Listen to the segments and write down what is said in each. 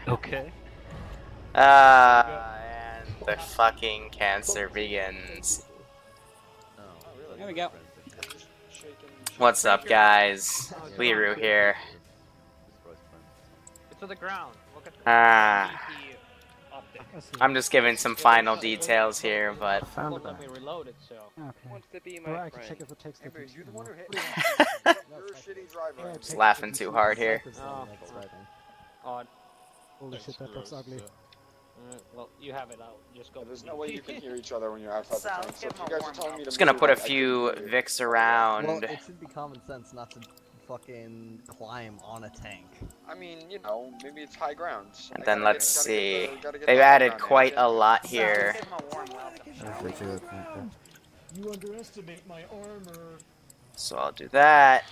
Okay. And the fucking cancer begins. There we go. What's up, guys? Liru here. It's to the ground. Look at the Ah. VP optic. I'm just giving some final details here, but Won't let me reload it, so. Wants to be Well, my I can check friend. if it takes the Amber, you're the one who hit me. me. You're a shitty driver. just laughing too hard here. Oh. Odd. Holy shit, that looks ugly. Well, you have it out. Just go. There's no way you can hear each other when you're outside the tank. So if you guys are telling me to Just gonna move, put a I couldn't few hear you. Vicks Well, around. it should be common sense not to fucking climb on a tank. I mean, you know, maybe it's high ground. And then let's see. They've added quite a lot here. You underestimate my armor. So I'll do that.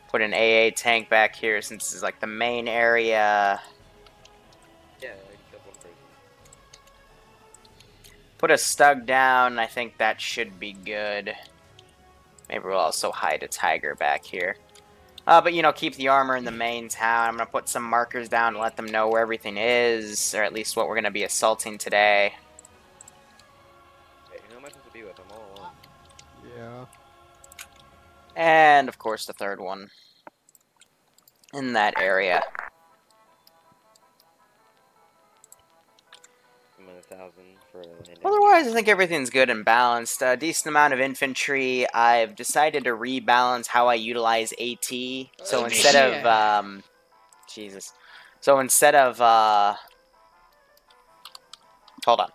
Put an AA tank back here since this is like the main area. Yeah, except one person. Put a Stug down. I think that should be good. Maybe we'll also hide a Tiger back here. But, you know, keep the armor in the main town. I'm going to put some markers down and let them know where everything is, or at least what we're going to be assaulting today. Hey, who am I supposed to be with? I'm all alone. Yeah. And, of course, the third one in that area. I'm at 1,000 for landing. Otherwise, I think everything's good and balanced. A decent amount of infantry. I've decided to rebalance how I utilize AT. So instead of, Jesus. So instead of, hold on.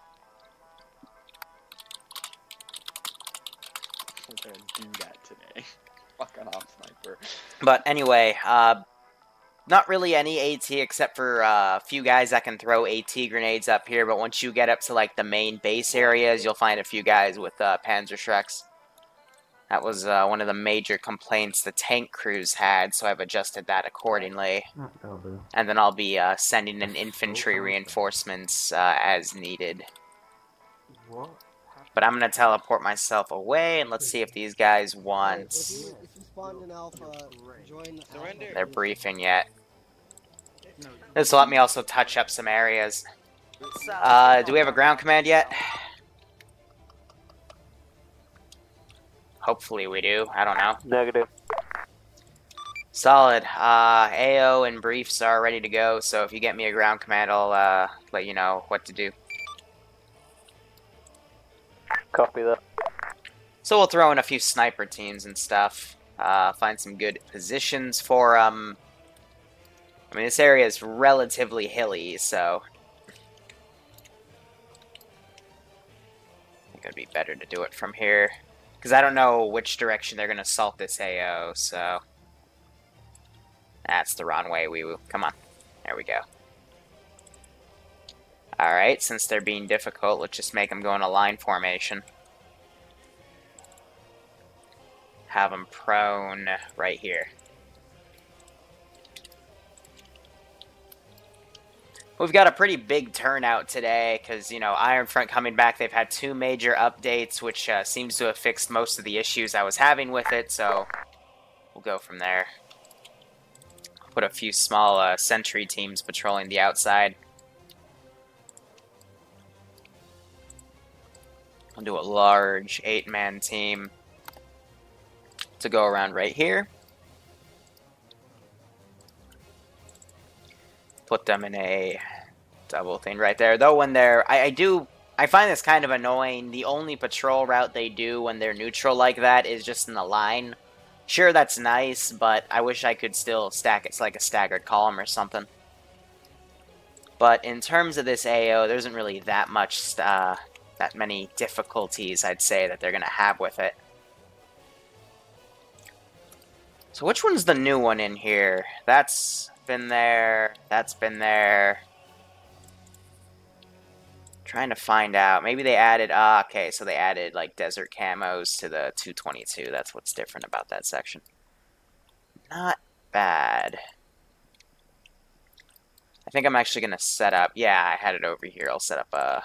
I'm gonna do that today. Fucking off, sniper. But anyway, not really any AT except for a few guys that can throw AT grenades up here, but once you get up to like the main base areas, you'll find a few guys with Panzerschrecks. That was one of the major complaints the tank crews had, so I've adjusted that accordingly. And then I'll be sending in infantry reinforcements as needed. But I'm going to teleport myself away, and let's see if these guys want... They're briefing yet. This will let me also touch up some areas. Do we have a ground command yet? Hopefully we do. I don't know. Negative. Solid. AO and briefs are ready to go, so if you get me a ground command, I'll let you know what to do. Copy that. So we'll throw in a few sniper teams and stuff. Find some good positions for I mean, this area is relatively hilly, so I think it'd be better to do it from here. Because I don't know which direction they're going to assault this AO, so... That's the wrong way, wee-woo. Come on. There we go. Alright, since they're being difficult, let's just make them go in a line formation. Have them prone right here. We've got a pretty big turnout today because, you know, Iron Front coming back, they've had 2 major updates, which seems to have fixed most of the issues I was having with it, so we'll go from there. Put a few small sentry teams patrolling the outside. I'll do a large 8-man team to go around right here. Put them in a double thing right there. Though when they're... I find this kind of annoying. The only patrol route they do when they're neutral like that is just in the line. Sure, that's nice, but I wish I could still stack it like a staggered column or something. But in terms of this AO, there isn't really that much, that many difficulties, I'd say, that they're going to have with it. So which one's the new one in here? That's been there. That's been there. Trying to find out. Maybe they added... okay, so they added, like, desert camos to the 222. That's what's different about that section. Not bad. I think I'm actually going to set up... Yeah, I had it over here. I'll set up a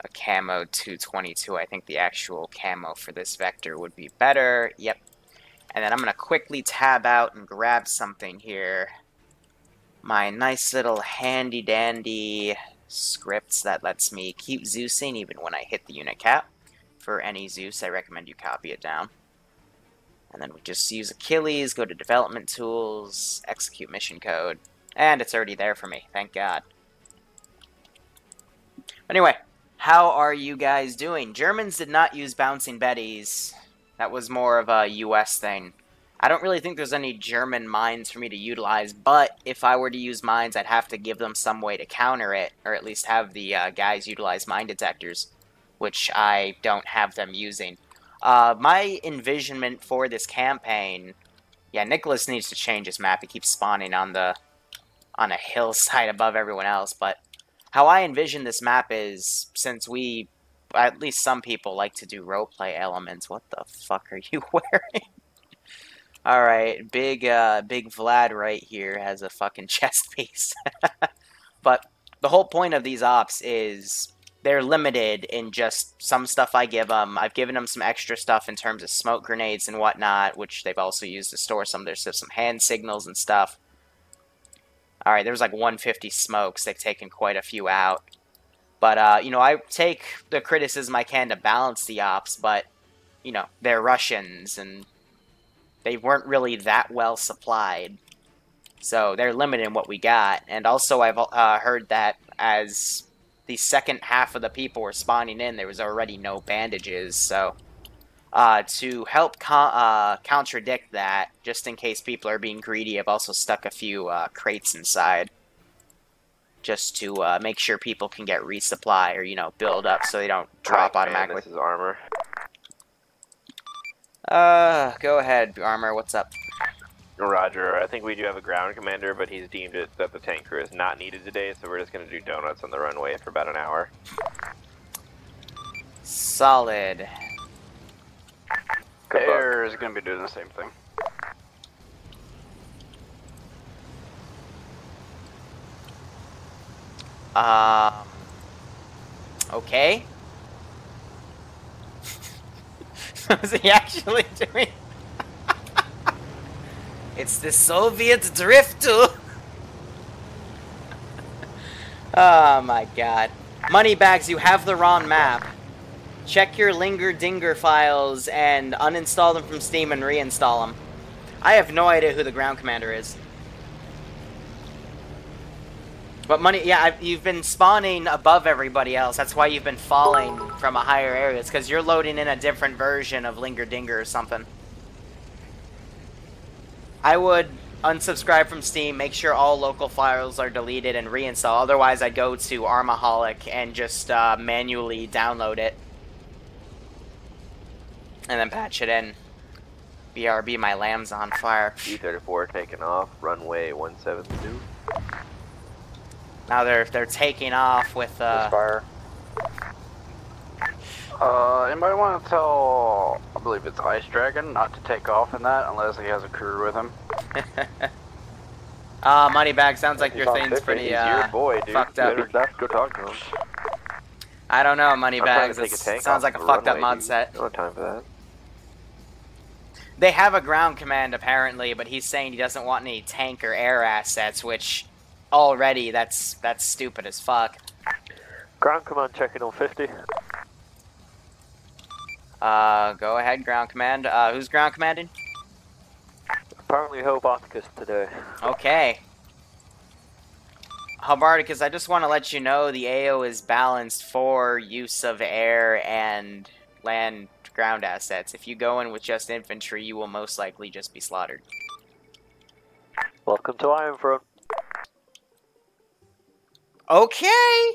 a camo 222. I think the actual camo for this vector would be better. Yep. And then I'm going to quickly tab out and grab something here. My nice little handy-dandy scripts that lets me keep Zeusing even when I hit the unit cap. For any Zeus, I recommend you copy it down. And then we just use Achilles, go to Development Tools, execute mission code. And it's already there for me, thank God. Anyway, how are you guys doing? Germans did not use bouncing Bettys. That was more of a US thing. I don't really think there's any German mines for me to utilize, but if I were to use mines, I'd have to give them some way to counter it, or at least have the guys utilize mine detectors, which I don't have them using. My envisionment for this campaign... Yeah, Nicholas needs to change his map. He keeps spawning on a hillside above everyone else, but how I envision this map is, since at least some people like to do roleplay elements. What the fuck are you wearing? Alright, big Vlad right here has a fucking chest piece. But the whole point of these ops is they're limited in just some stuff I give them. I've given them some extra stuff in terms of smoke grenades and whatnot, which they've also used to store some of their stuff, some hand signals and stuff. Alright, there's like 150 smokes. They've taken quite a few out. But, you know, I take the criticism I can to balance the ops, but, you know, they're Russians, and they weren't really that well supplied. So they're limited in what we got. And also I've heard that as the second half of the people were spawning in, there was already no bandages. So to help contradict that, just in case people are being greedy, I've also stuck a few crates inside. Just to make sure people can get resupply or, you know, build up so they don't drop automatically. This is Armor. Go ahead, Armor, what's up? Roger, I think we do have a ground commander, but he's deemed it that the tank crew is not needed today, so we're just going to do donuts on the runway for about an hour. Solid. Air is going to be doing the same thing. Okay. What is he actually doing? It's the Soviet drift tool. Oh my god. Moneybags, you have the wrong map. Check your Linger Dinger files and uninstall them from Steam and reinstall them. I have no idea who the ground commander is. But you've been spawning above everybody else. That's why you've been falling from a higher area. It's because you're loading in a different version of Linger Dinger or something. I would unsubscribe from Steam, make sure all local files are deleted, and reinstall. Otherwise, I'd go to Armaholic and just manually download it. And then patch it in. BRB, my lamb's on fire. E-34 taking off, runway 172. Now they're taking off with Fire. Anybody want to tell, I believe it's Ice Dragon, not to take off in that unless he has a crew with him? Moneybag, sounds like your thing's pretty He's your boy, dude. fucked up. Go talk to him. I don't know, Moneybags. Take a tank Sounds like a fucked up mod set. No time for that. They have a ground command apparently, but he's saying he doesn't want any tank or air assets, which already that's stupid as fuck. Ground command checking on 50. Go ahead, ground command. Who's ground commanding? Apparently Hobarticus today. Okay. Hobarticus, I just want to let you know the AO is balanced for use of air and land ground assets. If you go in with just infantry, you will most likely just be slaughtered. Welcome to Ironfront. Okay!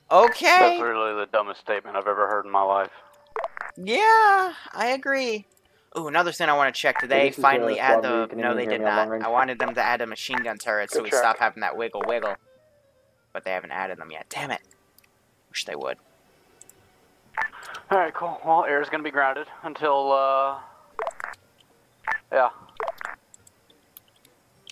Okay! That's really the dumbest statement I've ever heard in my life. Yeah, I agree. Ooh, another thing I want to check. Did they finally add the... No, they did not. I wanted them to add a machine gun turret so we stop having that wiggle. But they haven't added them yet. Damn it. Wish they would. Alright, cool. Well, air's gonna be grounded until, yeah.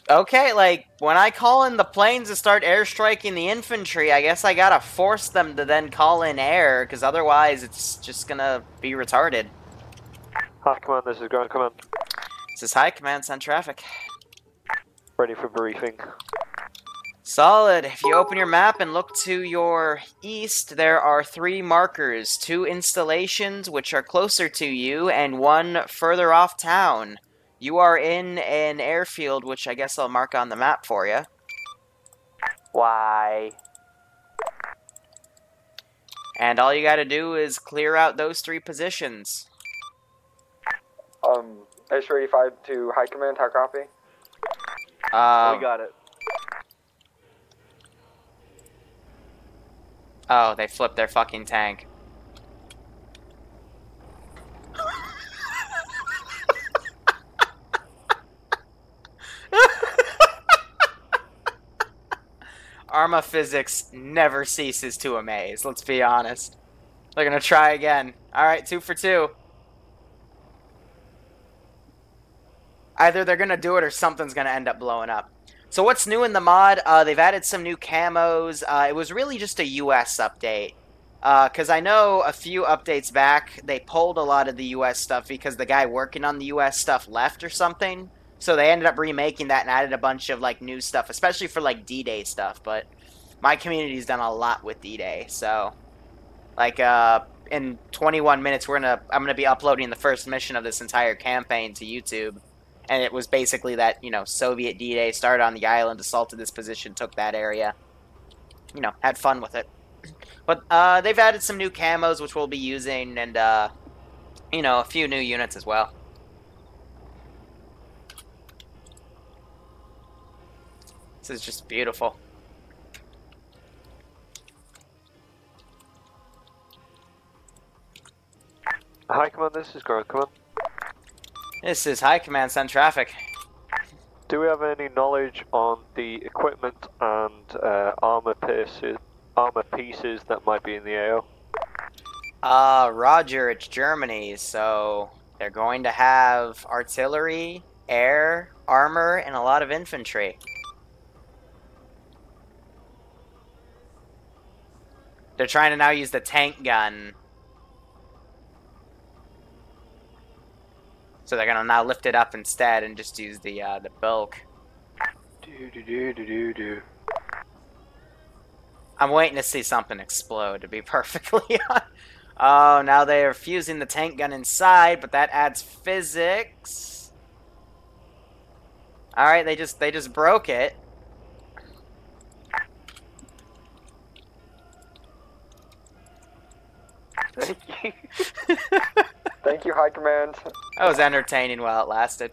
Okay, like, when I call in the planes to start airstriking the infantry, I guess I gotta force them to then call in air, because otherwise it's just gonna be retarded. High Command, this is Ground Command. This is High Command, send traffic. Ready for briefing. Solid. If you open your map and look to your east, there are 3 markers. 2 installations, which are closer to you, and 1 further off town. You are in an airfield, which I guess I'll mark on the map for you. Why? And all you gotta do is clear out those 3 positions. H-85 to High Command, how copy? We got it. Oh, they flipped their fucking tank. Arma physics never ceases to amaze, let's be honest. They're gonna try again. Alright, 2 for 2. Either they're gonna do it or something's gonna end up blowing up. So what's new in the mod? They've added some new camos. It was really just a US update. Because I know a few updates back, they pulled a lot of the US stuff because the guy working on the US stuff left or something. So they ended up remaking that and added a bunch of like new stuff, especially for like D-Day stuff. But my community's done a lot with D-Day, so like in 21 minutes I'm gonna be uploading the first mission of this entire campaign to YouTube. And it was basically that, you know, Soviet D-Day started on the island, assaulted this position, took that area. You know, had fun with it. But they've added some new camos, which we'll be using, and, you know, a few new units as well. This is just beautiful. High Command, this is Ground Command. This is High Command, send traffic. Do we have any knowledge on the equipment and armor pieces that might be in the AO? Roger, it's Germany, so they're going to have artillery, air, armor, and a lot of infantry. They're trying to now use the tank gun. So they're gonna now lift it up instead and just use the bulk. I'm waiting to see something explode, to be perfectly honest. Oh, now they are fusing the tank gun inside, but that adds physics. All right, they just broke it. Thank you. Thank you, High Command. That was entertaining while it lasted.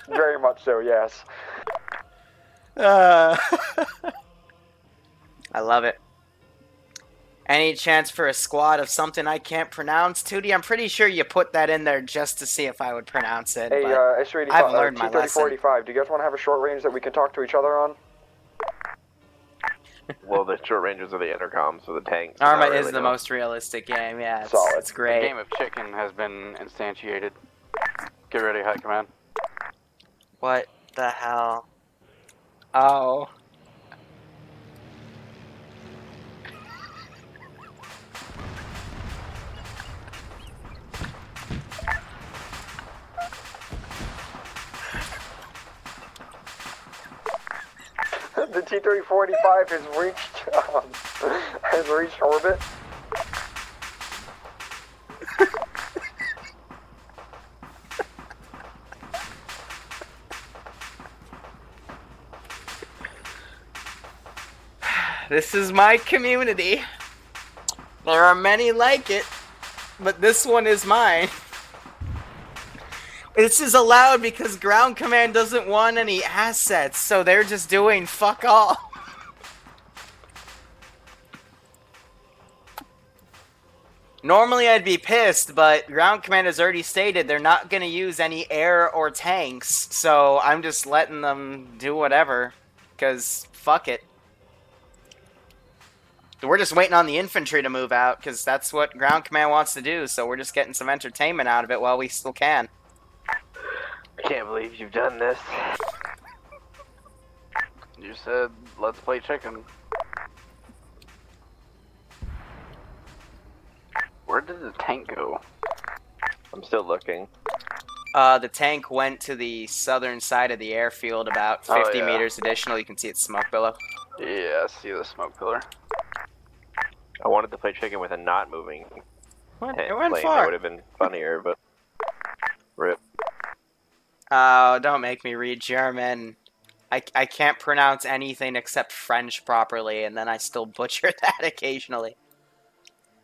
Very much so, yes. I love it. Any chance for a squad of something I can't pronounce? Tootie, I'm pretty sure you put that in there just to see if I would pronounce it. Hey, but I've learned my lesson. T-3045, do you guys want to have a short range that we can talk to each other on? Well, the short ranges are the intercoms for the tanks. Arma is the most realistic game, yeah. It's great. The game of chicken has been instantiated. Get ready, High Command. What the hell? Oh. The T-3045 has reached orbit. This is my community. There are many like it, but this one is mine. This is allowed because Ground Command doesn't want any assets, so they're just doing fuck all. Normally I'd be pissed, but Ground Command has already stated they're not going to use any air or tanks, so I'm just letting them do whatever, because fuck it. We're just waiting on the infantry to move out, because that's what Ground Command wants to do, so we're just getting some entertainment out of it while we still can. I can't believe you've done this. You said, let's play chicken. Where did the tank go? I'm still looking. The tank went to the southern side of the airfield, about 50 yeah. meters additional. You can see its smoke billow. Yeah, I see the smoke pillar. I wanted to play chicken with a not moving It went plane. far. That would have been funnier, but rip. Oh, don't make me read German. I can't pronounce anything except French properly, and then I still butcher that occasionally.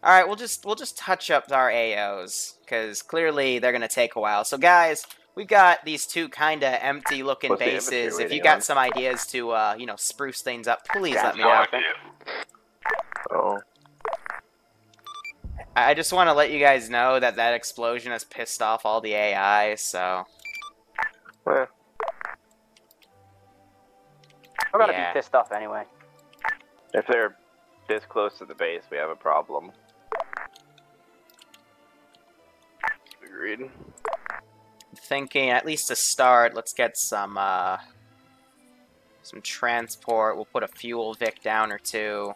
All right, we'll just touch up our AOs, because clearly they're gonna take a while. So guys, we've got these two kind of empty-looking What's the infantry bases. If you rating got on? some ideas to you know, spruce things up, please let me know. Oh. I just want to let you guys know that that explosion has pissed off all the AI. So Well, We're gonna Yeah. be pissed off anyway. if they're this close to the base, we have a problem. Agreed. thinking at least to start, let's get some transport. We'll put a fuel Vic down or two.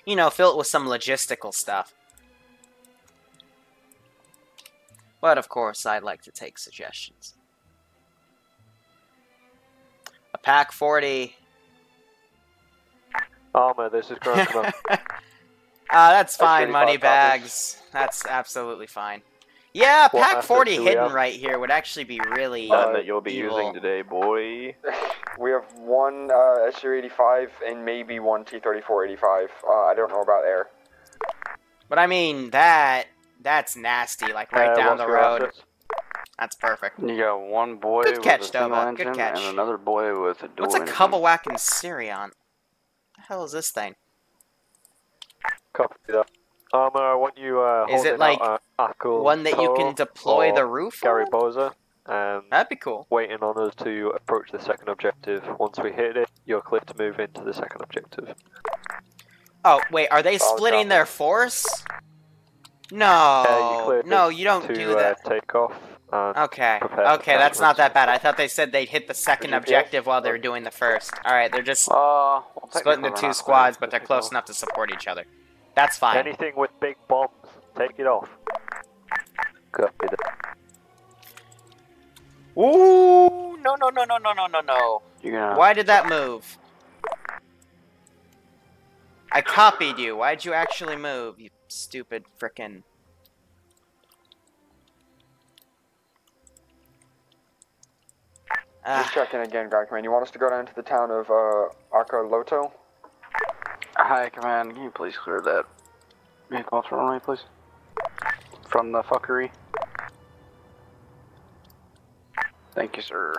You know, fill it with some logistical stuff. But of course, I'd like to take suggestions. A pack 40. Arma, this is Grant. Come on. That's fine, 35 money copies. bags. That's absolutely fine. Yeah, What pack assets 40 do we hidden have? right here would actually be really None that you'll be evil. using today, boy. We have one SU-85 and maybe one T-34-85. I don't know about air. But I mean, that's nasty, like right down what's the your road. assets? That's perfect. You got one boy Good catch, with a single Doba. Good engine catch. and another boy with a dual What's a engine. Kubelwack and Sirion? The hell is this thing? Copy that. Arma, I want you Is it holding like out Akul one that you can Toro deploy or the roof Gary on? Boza, and That'd be cool. waiting on us to approach the second objective. Once we hit it, you're clear to move into the second objective. Oh, wait, are they splitting down. their force? you No, cleared no, you don't to do that. take off. And Okay, prepare for okay, that's not attachments. that bad. I thought they said they'd hit the second GPS? objective while they were doing the first. Alright, they're just Well, splitting technically into we're two not squads, clear. but they're close enough to support each other. That's fine. Anything with big bombs, take it off. Copy that. Ooh, no, no, no, no, no, no, no, no. You're gonna... Why did that move? I copied you. Why'd you actually move, you stupid frickin'... Just checking again, Ground Command. You want us to go down to the town of Arcoloto? Hi, Command. Can you please clear that vehicle off the runway, please? From the fuckery. Thank you, sir.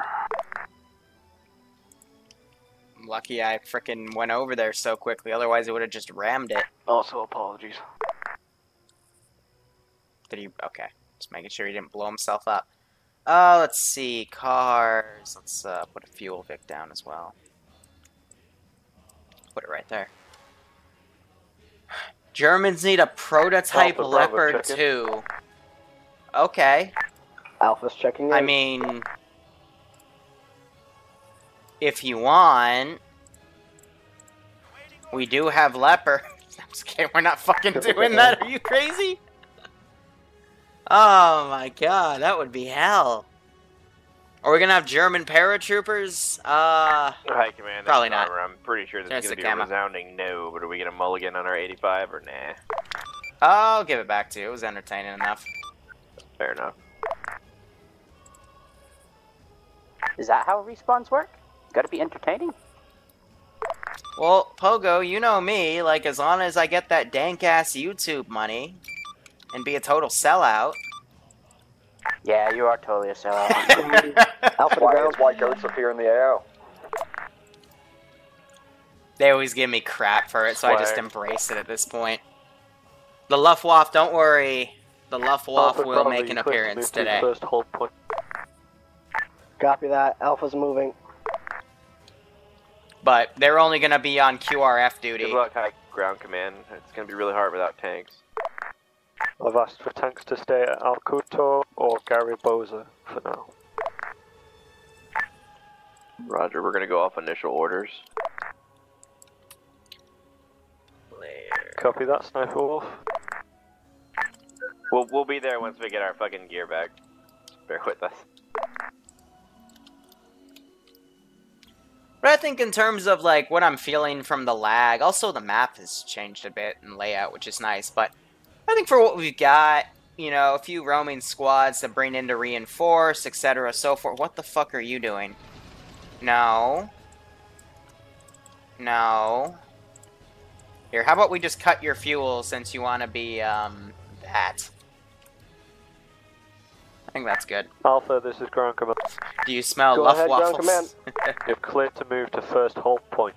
I'm lucky I frickin' went over there so quickly, otherwise it would have just rammed it. Also, apologies. Did he? Okay. Just making sure he didn't blow himself up. Let's see. Cars. Let's put a fuel Vic down as well. Put it right there. Germans need a prototype Alpha Bravo Leopard chicken. 2. Okay. Alpha's checking in. I mean, if you want, we do have Leopard. I'm just kidding. We're not fucking doing that. Are you crazy? Oh my god, that would be hell. Are we gonna have German paratroopers? Hi, Command. Probably that's not. Armor. I'm pretty sure this There's is going the to be camo. a resounding no, but are we going to mulligan on our 85 or nah? I'll give it back to you. It was entertaining enough. Fair enough. Is that how respawns work? Gotta be entertaining. Well, Pogo, you know me. Like, as long as I get that dank-ass YouTube money and be a total sellout. Yeah, you are totally a sellout. Alpha to Why ground. does white goats appear in the AO? They always give me crap for it, so I just Swag. embrace it at this point. The Luftwaffe, don't worry. The Luftwaffe Alpha will Bravo, make an you clear to appearance move to the today. First hold point. Copy that. Alpha's moving. But they're only going to be on QRF duty. Good luck, High Ground Command. It's going to be really hard without tanks. I've asked for tanks to stay at Alcuto or Garibosa for now. Roger, we're gonna go off initial orders. Copy that, Sniper Wolf. We'll be there once we get our fucking gear back. Bear with us. But I think in terms of, like, what I'm feeling from the lag, also the map has changed a bit in layout, which is nice, but I think for what we've got, you know, a few roaming squads to bring in to reinforce, etc., so forth. What the fuck are you doing? No. No. Here, how about we just cut your fuel since you want to be, that. I think that's good. Alpha, this is ground command. Do you smell Go Luff ahead, ground Waffles? You're clear to move to first hold point.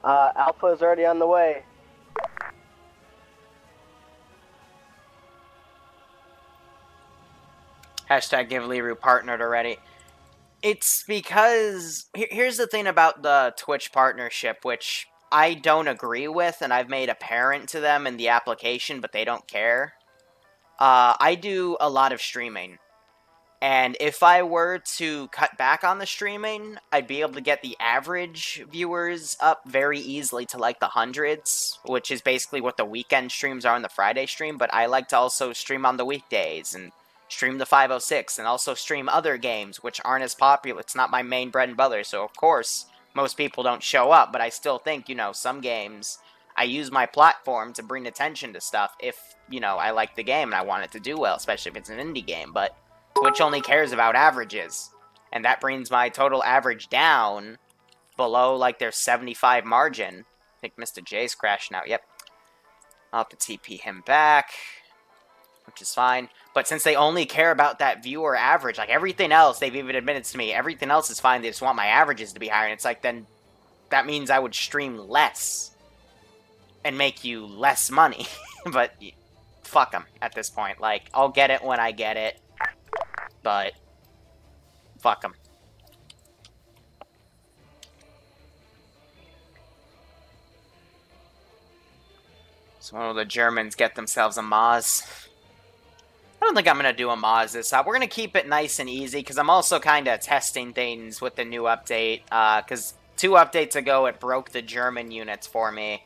Alpha is already on the way. Hashtag give Liru partnered already. It's because... Here's the thing about the Twitch partnership, which I don't agree with, and I've made apparent to them in the application, but they don't care. I do a lot of streaming. And if I were to cut back on the streaming, I'd be able to get the average viewers up very easily to like the hundreds, which is basically what the weekend streams are on the Friday stream, but I like to also stream on the weekdays and stream the 506 and also stream other games which aren't as popular. It's not my main bread and butter, so of course most people don't show up, but I still think, you know, some games I use my platform to bring attention to stuff if, you know, I like the game and I want it to do well, especially if it's an indie game, but Twitch only cares about averages, and that brings my total average down below, like, their 75 margin. I think Mr. J's crashing out, yep. I'll have to TP him back, which is fine. But since they only care about that viewer average, like, everything else, they've even admitted to me, everything else is fine, they just want my averages to be higher, and it's like, then that means I would stream less and make you less money. But fuck them at this point. Like, I'll get it when I get it. But fuck them. So when will the Germans get themselves a Maz? I don't think I'm going to do a Maz this time. We're going to keep it nice and easy, because I'm also kind of testing things with the new update. Because 2 updates ago, it broke the German units for me.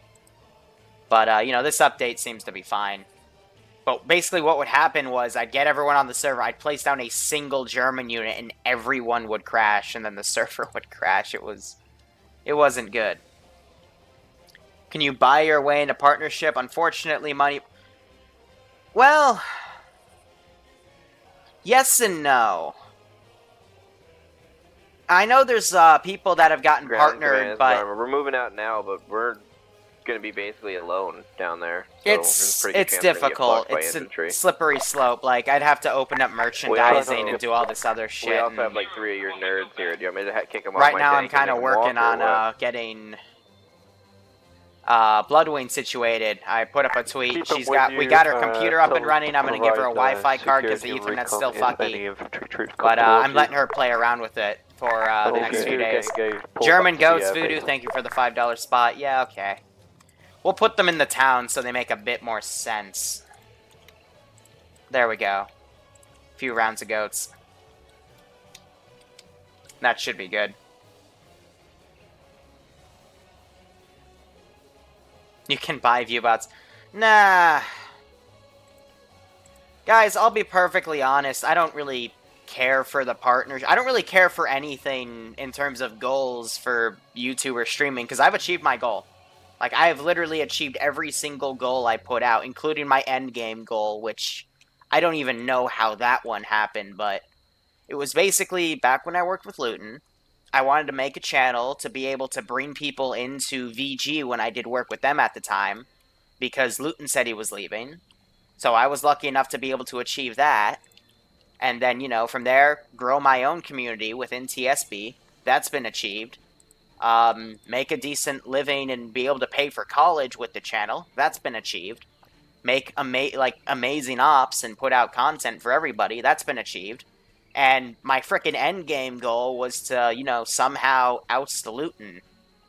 But, you know, this update seems to be fine. But basically what would happen was I'd get everyone on the server, I'd place down a single German unit, and everyone would crash, and then the server would crash. It wasn't good. Can you buy your way into partnership? Unfortunately, money... Well... Yes and no. I know there's people that have gotten partnered, but... We're moving out now, but we're going to be basically alone down there. So it's difficult. It's a slippery slope. Like, I'd have to open up merchandising and do all this other shit. We also have like 3 of your nerds here. Do you want me to kick them off? Right now, I'm kind of working on getting Bloodwing situated. I put up a tweet. We got her computer up and running. I'm gonna give her a Wi-Fi card because the Ethernet's still fucky. But I'm letting her play around with it for the next few days. German Goats Voodoo, thank you for the $5 spot. Yeah, okay. We'll put them in the town so they make a bit more sense. There we go. A few rounds of goats. That should be good. You can buy viewbots. Nah. Guys, I'll be perfectly honest. I don't really care for the partners. I don't really care for anything in terms of goals for YouTube or streaming, because I've achieved my goal. Like, I have literally achieved every single goal I put out, including my endgame goal, which I don't even know how that one happened, but it was basically back when I worked with Luton. I wanted to make a channel to be able to bring people into VG when I did work with them at the time, because Luton said he was leaving. So I was lucky enough to be able to achieve that. And then, you know, from there, grow my own community within TSB. That's been achieved. Make a decent living and be able to pay for college with the channel. That's been achieved. Make amazing ops and put out content for everybody. That's been achieved. And my frickin' endgame goal was to, you know, somehow oust Luton.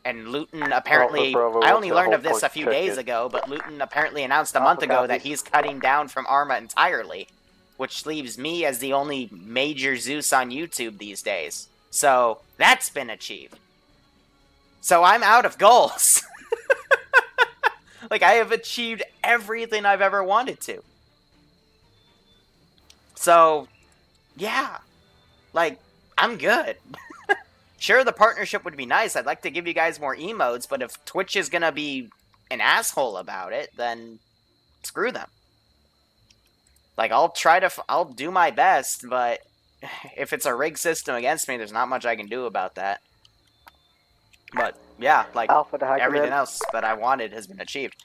And Luton apparently... I only learned of this a few days ago, but Luton apparently announced a month ago that he's cutting down from Arma entirely. Which leaves me as the only major Zeus on YouTube these days. So, that's been achieved. So, I'm out of goals. Like, I have achieved everything I've ever wanted to. So, yeah. Like, I'm good. Sure, the partnership would be nice. I'd like to give you guys more emotes, but if Twitch is gonna be an asshole about it, then screw them. Like, I'll do my best, but if it's a rigged system against me, there's not much I can do about that. But, yeah, like, Alpha to high everything command. else that I wanted has been achieved.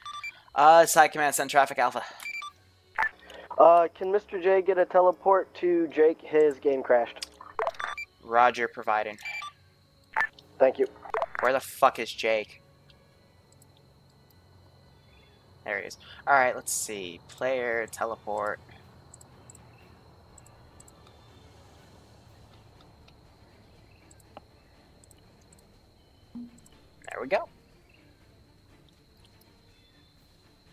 Side command, send traffic, Alpha. Can Mr. J get a teleport to Jake? His game crashed. Roger, providing. Thank you. Where the fuck is Jake? There he is. Alright, let's see. Player, teleport. There we go.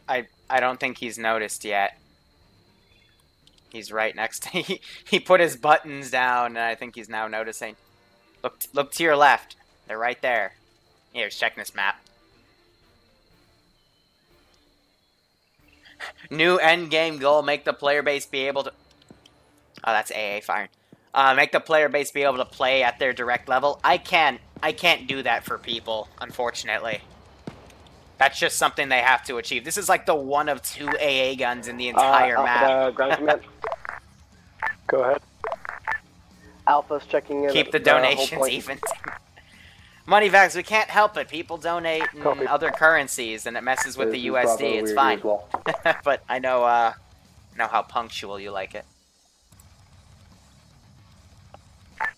I don't think he's noticed yet. He's right next to he put his buttons down, and I think he's now noticing. Look to your left. They're right there. Here's checking this map. New end game goal: make the player base be able to. Oh, that's AA firing. Make the player base be able to play at their direct level. I can't do that for people, unfortunately. That's just something they have to achieve. This is like the one of 2 AA guns in the entire map. Ground command. Go ahead. Alpha's checking in. Keep the whole donations point. even. Moneyvax, we can't help it. People donate in Copy. other currencies, and it messes with the USD. It's fine. But I know how punctual you like it.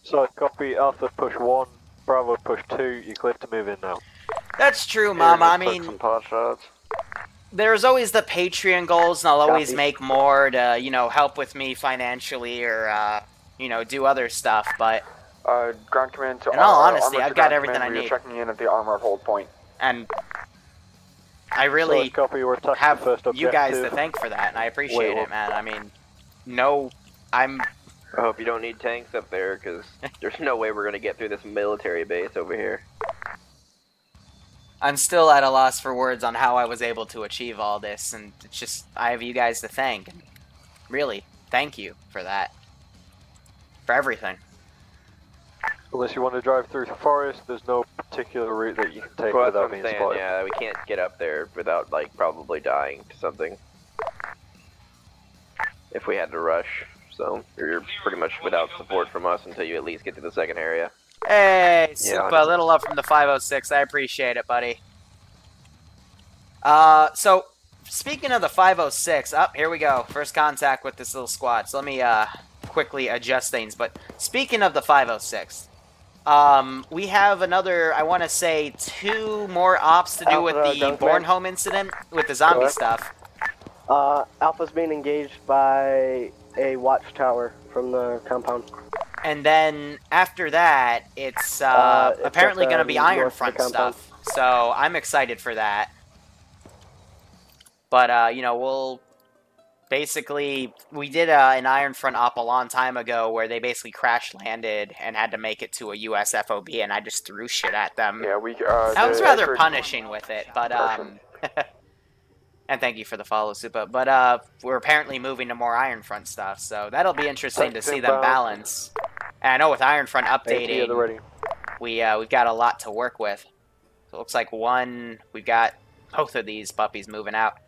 So, copy Alpha push 1, Bravo push 2, you're clear to move in now. That's true, Mama. I mean, Some pot shots. there's always the Patreon goals, and I'll always Copy. make more to, help with me financially or, do other stuff, but... Ground command to In all honesty, Armor to I've got ground everything command. I We are need. checking in at the armor hold point. And I really So, copy, we're attacking have the first you guys to objective. thank for that, and I appreciate Wait, it, man. I mean, no, I'm... I hope you don't need tanks up there, because there's no way we're going to get through this military base over here. I'm still at a loss for words on how I was able to achieve all this, and it's just, I have you guys to thank. And really, thank you for that. For everything. Unless you want to drive through the forest, there's no particular route that you can take Well, that's without what I'm being saying, spotted. yeah, we can't get up there without, like, probably dying to something. If we had to rush. So, you're pretty much without support from us until you at least get to the second area. Hey, Yeah, Super, a little up from the 506. I appreciate it, buddy. So, speaking of the 506, here we go. First contact with this little squad. So let me, quickly adjust things. But, speaking of the 506, we have another, I want to say, 2 more ops to do with Alpha, the don't Bornholm incident, with the zombie ahead. stuff. Alpha's being engaged by a watchtower from the compound. And then, after that, it's, It's apparently at the going to be north of the Ironfront compound. stuff. So, I'm excited for that. But, we'll... Basically, we did an Ironfront op a long time ago where they basically crash-landed and had to make it to a US FOB, and I just threw shit at them. Yeah, we. I was rather punishing with it, but, and thank you for the follow, Supa. But, we're apparently moving to more Ironfront stuff, so that'll be interesting to see them balance. And I know with Ironfront AT at the updating, ready. we've got a lot to work with. So it looks like we've got both of these puppies moving out.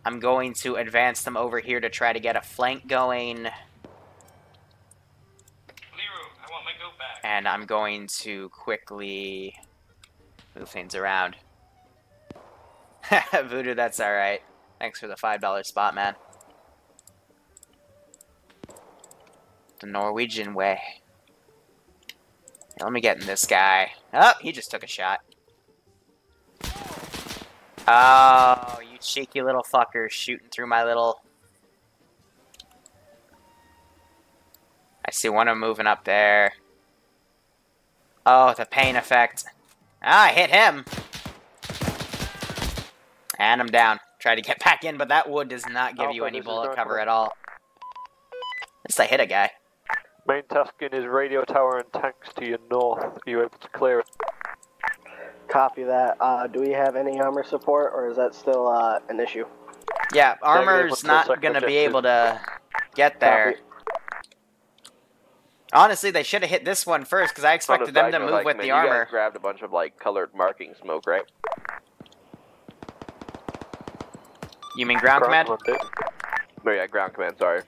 I'm going to advance them over here to try to get a flank going. Liru, I want my goat back. And I'm going to quickly move things around. Voodoo, that's alright. Thanks for the $5 spot, man. The Norwegian way. Here, let me get in this guy. Oh, he just took a shot. Oh, you cheeky little fucker shooting through my little... I see one of them moving up there. Oh, the pain effect. Ah, I hit him. And I'm down. Try to get back in, but that wood does not give you any bullet cover at all. At least I hit a guy. Main tasking is radio tower and tanks to your north. Are you able to clear it? Copy that. Do we have any armor support, or is that still an issue? Yeah, armor's until not second going to be objective. able to get there. Copy. Honestly, they should have hit this one first, because I expected them to move with the You armor. guys grabbed a bunch of like colored marking smoke, right? You mean ground command? Oh yeah, ground command. Sorry.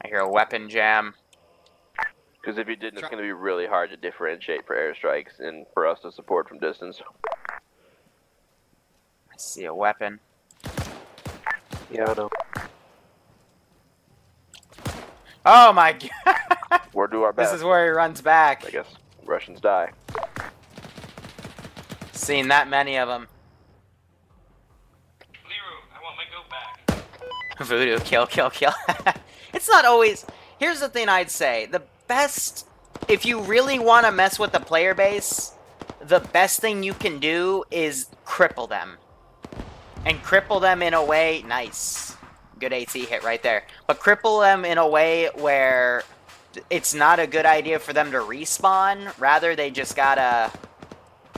I hear a weapon jam. Because if you didn't, it's going to be really hard to differentiate for airstrikes and for us to support from distance. I see a weapon. Yeah, I know. Oh my god! We'll do our best. This is where he runs back. I guess Russians die. Seen that many of them. Liru, I want my goat back. Voodoo, kill, kill, kill. It's not always... Here's the thing I'd say. The best... If you really want to mess with the player base, the best thing you can do is cripple them. And cripple them in a way... Nice. Good AT hit right there. But cripple them in a way where it's not a good idea for them to respawn. Rather, they just gotta,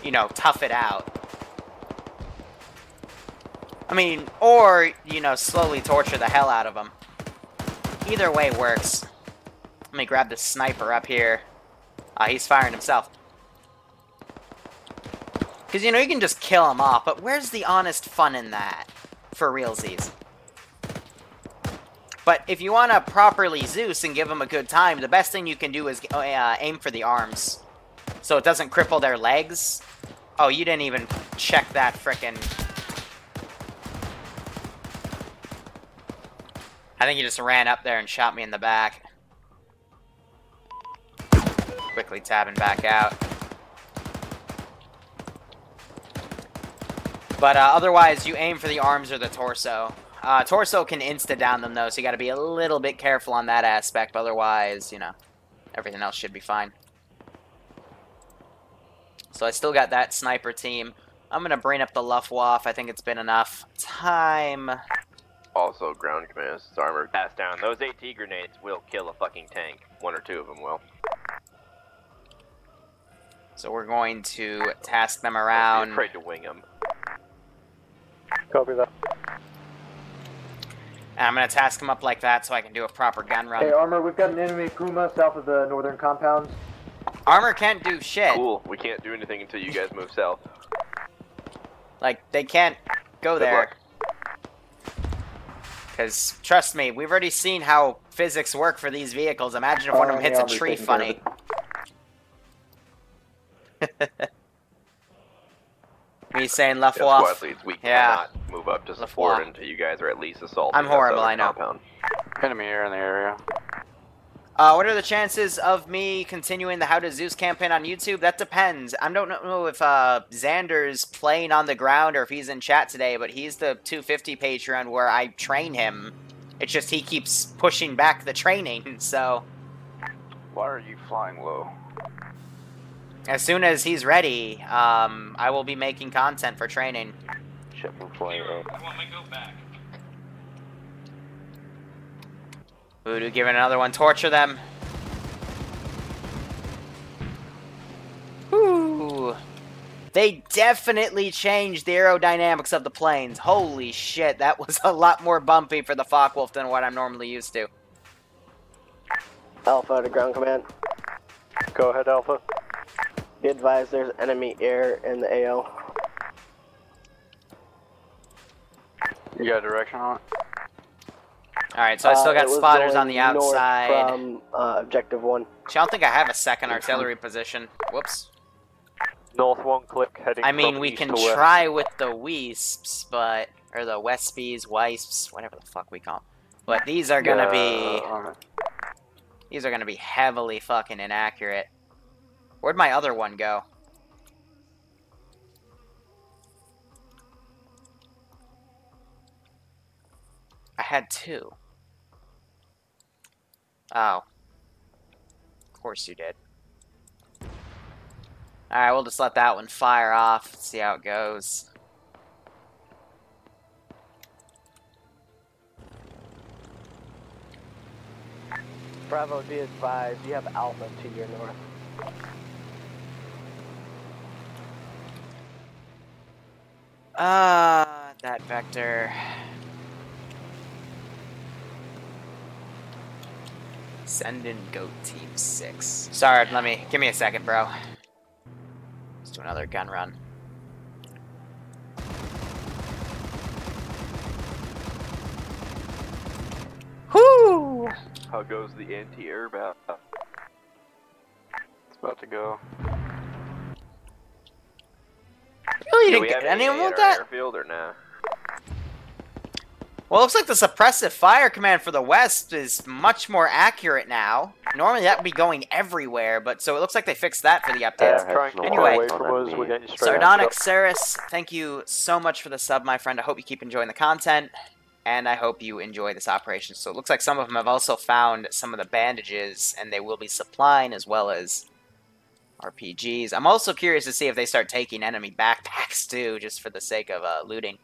you know, tough it out. I mean, or, you know, slowly torture the hell out of them. Either way works. Let me grab the sniper up here. He's firing himself. Because, you know, you can just kill him off, but where's the honest fun in that? For realsies. But if you want to properly Zeus and give them a good time, the best thing you can do is aim for the arms. So it doesn't cripple their legs. Oh, you didn't even check that frickin'... I think he just ran up there and shot me in the back. Quickly tabbing back out. But otherwise, you aim for the arms or the torso. Torso can insta-down them, though, so you gotta be a little bit careful on that aspect. But otherwise, you know, everything else should be fine. So I still got that sniper team. I'm gonna bring up the Luftwaffe. I think it's been enough time. Also, ground command, armor. Pass down. Those AT grenades will kill a fucking tank. One or two of them will. So we're going to task them around. Be afraid to wing them. Copy that. And I'm going to task them up like that so I can do a proper gun run. Hey, Armor, we've got an enemy Puma south of the northern compounds. Armor can't do shit. Cool. We can't do anything until you guys move south. Like, they can't go Good there. luck. Because, trust me, we've already seen how physics work for these vehicles. Imagine if one of them hits a tree funny. Me saying Luftwaffe. Squad leads, we yeah. cannot move up to support until you guys are at least assaulting. I'm horrible, I know. Compound. Enemy air in the area. What are the chances of me continuing the How to Zeus campaign on YouTube? That depends. I don't know if Xander's playing on the ground or if he's in chat today, but he's the 250 Patreon where I train him. It's just he keeps pushing back the training, so... Why are you flying low? As soon as he's ready, I will be making content for training. Ship will fly low. I want my goat back. Voodoo giving another one. Torture them. Ooh. They definitely changed the aerodynamics of the planes. Holy shit, that was a lot more bumpy for the Focke-Wulf than what I'm normally used to. Alpha to ground command. Go ahead, Alpha. Be advised there's enemy air in the AO. You got a direction on it? Alright, so I still got it was spotters on going the outside. North from objective 1. I don't think I have a second artillery position. Whoops. North 1 click, heading I mean, from we east can to west. try with the Wisps, but... Or the Wespies, Wisps, whatever the fuck we call them. But these are gonna be... These are gonna be heavily fucking inaccurate. Where'd my other one go? I had two. Oh. Of course you did. Alright, we'll just let that one fire off. See how it goes. Bravo, be advised, you have Alpha to your north. That vector. Send in Goat Team 6. Sorry, give me a second, bro. Let's do another gun run. Whoo! How goes the anti-air battle? It's about to go. Really Do didn't we have get anyone any with at that? our airfield or nah? Well, it looks like the suppressive fire command for the west is much more accurate now. Normally that would be going everywhere, but so it looks like they fixed that for the updates. Try and keep Anyway, away from us, we're getting straight Sardonic Ceres, thank you so much for the sub, my friend. I hope you keep enjoying the content, and I hope you enjoy this operation. So it looks like some of them have also found some of the bandages, and they will be supplying as well as RPGs. I'm also curious to see if they start taking enemy backpacks too, just for the sake of looting.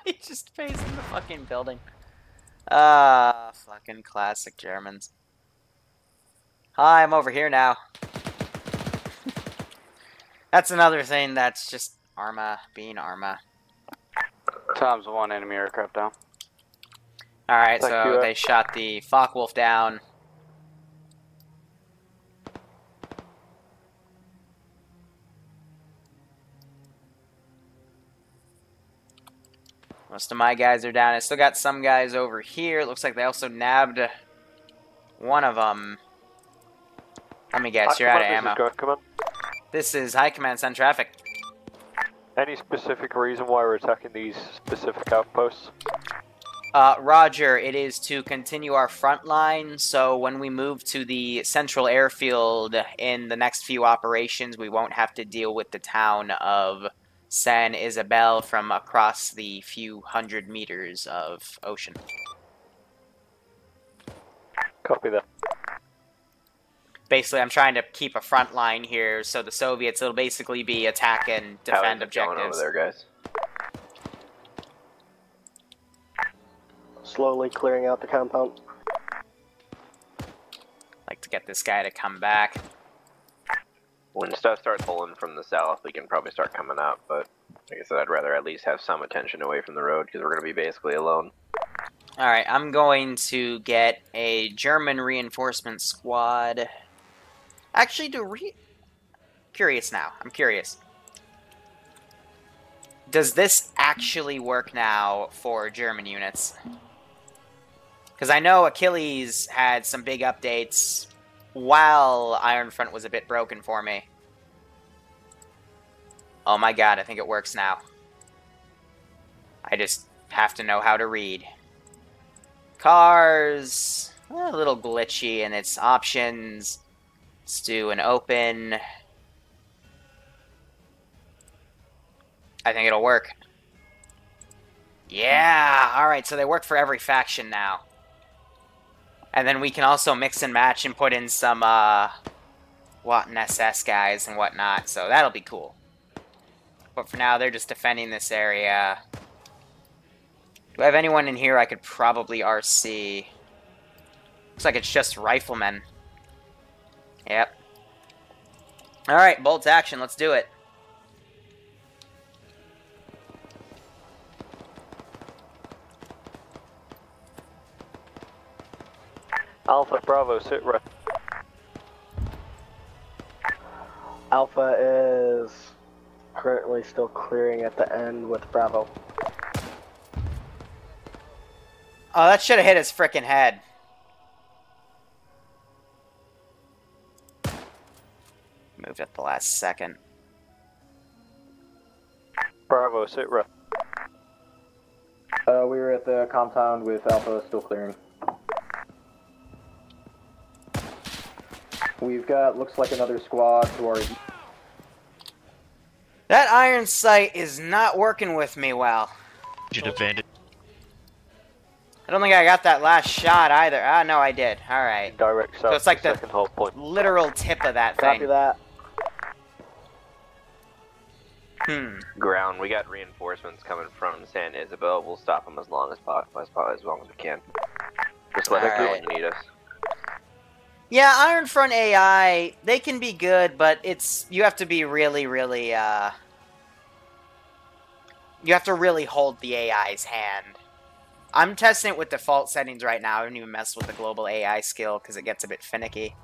He just facing the fucking building. Fucking classic Germans. Hi, I'm over here now. That's another thing that's just Arma being Arma. Tom's 1 enemy aircraft down. Alright, Thank so you. they shot the Focke-Wulf down. Most of my guys are down. I still got some guys over here. It looks like they also nabbed one of them. Let me guess, you're out of ammo. This is High Command, send traffic. Any specific reason why we're attacking these specific outposts? Roger, it is to continue our front line, so when we move to the central airfield in the next few operations, we won't have to deal with the town of San Isabel from across the few hundred meters of ocean. Copy that. Basically, I'm trying to keep a front line here, so the Soviets will basically be attack and defend objectives. Over there, guys. Slowly clearing out the compound. Like to get this guy to come back. When stuff starts pulling from the south, we can probably start coming out, but like I said, I'd rather at least have some attention away from the road, because we're going to be basically alone. Alright, I'm going to get a German reinforcement squad. Actually, curious now. I'm curious. Does this actually work now for German units? Because I know Achilles had some big updates while Iron Front was a bit broken for me. Oh my god, I think it works now. I just have to know how to read. Cars, a little glitchy in its options. Let's do an open. I think it'll work. Yeah, alright, so they work for every faction now. And then we can also mix and match and put in some, Watton SS guys and whatnot, so that'll be cool. But for now, they're just defending this area. Do I have anyone in here I could probably RC? Looks like it's just riflemen. Yep. Alright, bolt action, let's do it. Alpha Bravo, sit rep. Alpha is currently still clearing at the end with Bravo. Oh, that should have hit his frickin' head. Moved at the last second. Bravo, sit rep. We were at the compound with Alpha still clearing. We've got, looks like another squad to our east. That iron sight is not working with me well. Should have banded. I don't think I got that last shot either. Ah, no, I did. Alright. Direct south. So it's like the second hold point. literal tip of that Copy thing. that. Ground, we got reinforcements coming from San Isabel. We'll stop them as long as possible, as long as we can. Just let us know when you need us. Yeah, Ironfront AI, they can be good, but you have to be really, really, you have to really hold the AI's hand. I'm testing it with default settings right now. I haven't even messed with the global AI skill because it gets a bit finicky.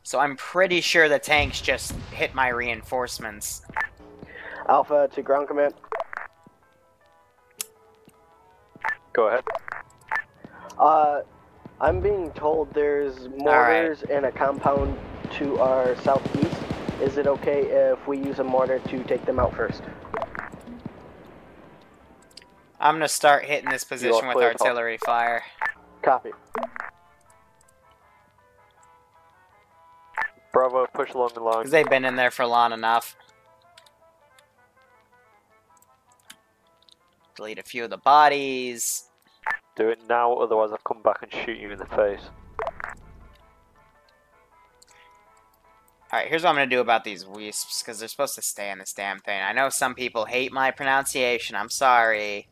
So I'm pretty sure the tanks just hit my reinforcements. Alpha to ground command. Go ahead. I'm being told there's mortars in a compound to our southeast. Is it okay if we use a mortar to take them out first? I'm gonna start hitting this position with artillery fire. Copy. Bravo, push along the line. Because they've been in there for long enough. Delete a few of the bodies. Do it now, otherwise I'll come back and shoot you in the face. Alright, here's what I'm going to do about these wisps, because they're supposed to stay in this damn thing. I know some people hate my pronunciation, I'm sorry.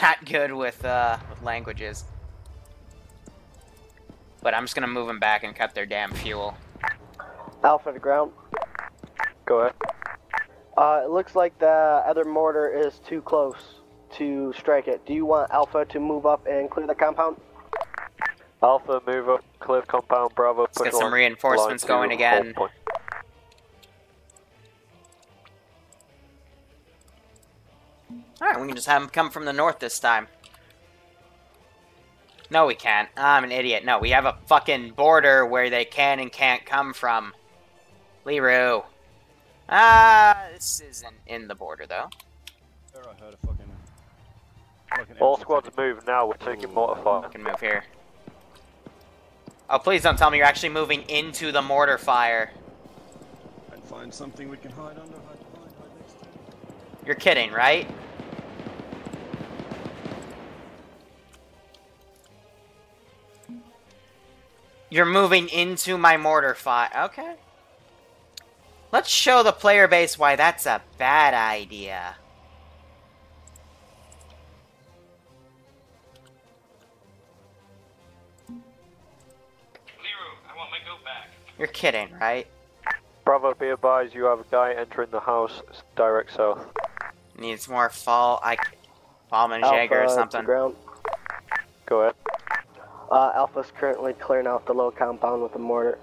Not good with languages. But I'm just going to move them back and cut their damn fuel. Alpha to ground. Go ahead. It looks like the other mortar is too close to strike it. Do you want Alpha to move up and clear the compound? Alpha, move up, clear compound, Bravo, let's get some reinforcements going again. Alright, we can just have them come from the north this time. No, we can't. I'm an idiot. No, we have a fucking border where they can and can't come from. Liru. This isn't in the border, though. I heard a fucking all squads move now, we're taking mortar fire. I can move here. Oh, please don't tell me you're actually moving into the mortar fire. I'd find something we can hide under, hide next to. You're kidding, right? You're moving into my mortar fire. Okay. Let's show the player base why that's a bad idea. You're kidding, right? Bravo, be advised, you have a guy entering the house, direct south. Needs more fall and Jaeger or something. Ground. Go ahead. Alpha's currently clearing out the low compound with a mortar.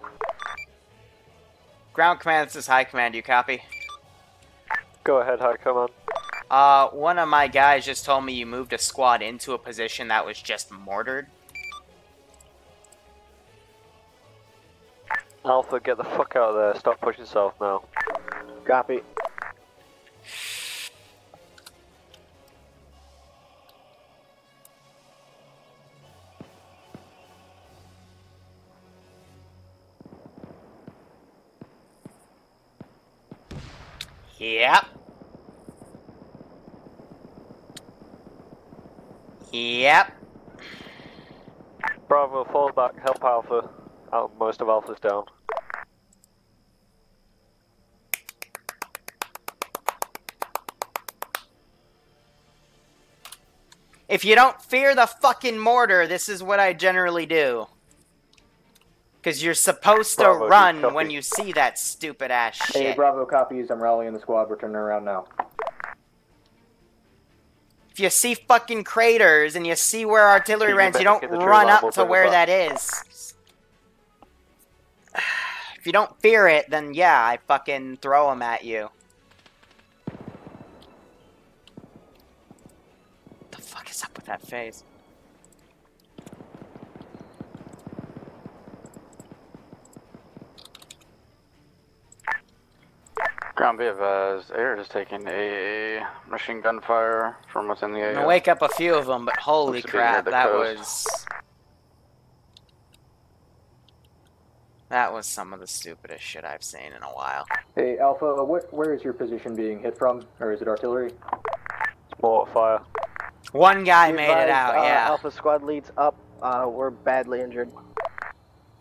Ground command, this is high command, you copy? Go ahead, high command. One of my guys just told me you moved a squad into a position that was just mortared. Alpha, get the fuck out of there. Stop pushing south now. Copy. Yep. Yep. Bravo, fall back. Help Alpha. Most of Alpha's down. If you don't fear the fucking mortar, this is what I generally do. Because you're supposed to run when you see that stupid ass shit. Hey, Bravo copies. I'm rallying the squad. We're turning around now. If you see fucking craters and you see where artillery runs, you don't run up to where that is. If you don't fear it, then yeah, I fucking throw them at you. What the fuck is up with that face? Ground be advised, air is taking a machine gun fire from within the I'm AO. gonna wake up a few of them, but holy crap, that was some of the stupidest shit I've seen in a while. Hey, Alpha, where is your position being hit from? Or is it artillery? It's mortar fire. One guy made it out, yeah. Alpha squad leads up. We're badly injured.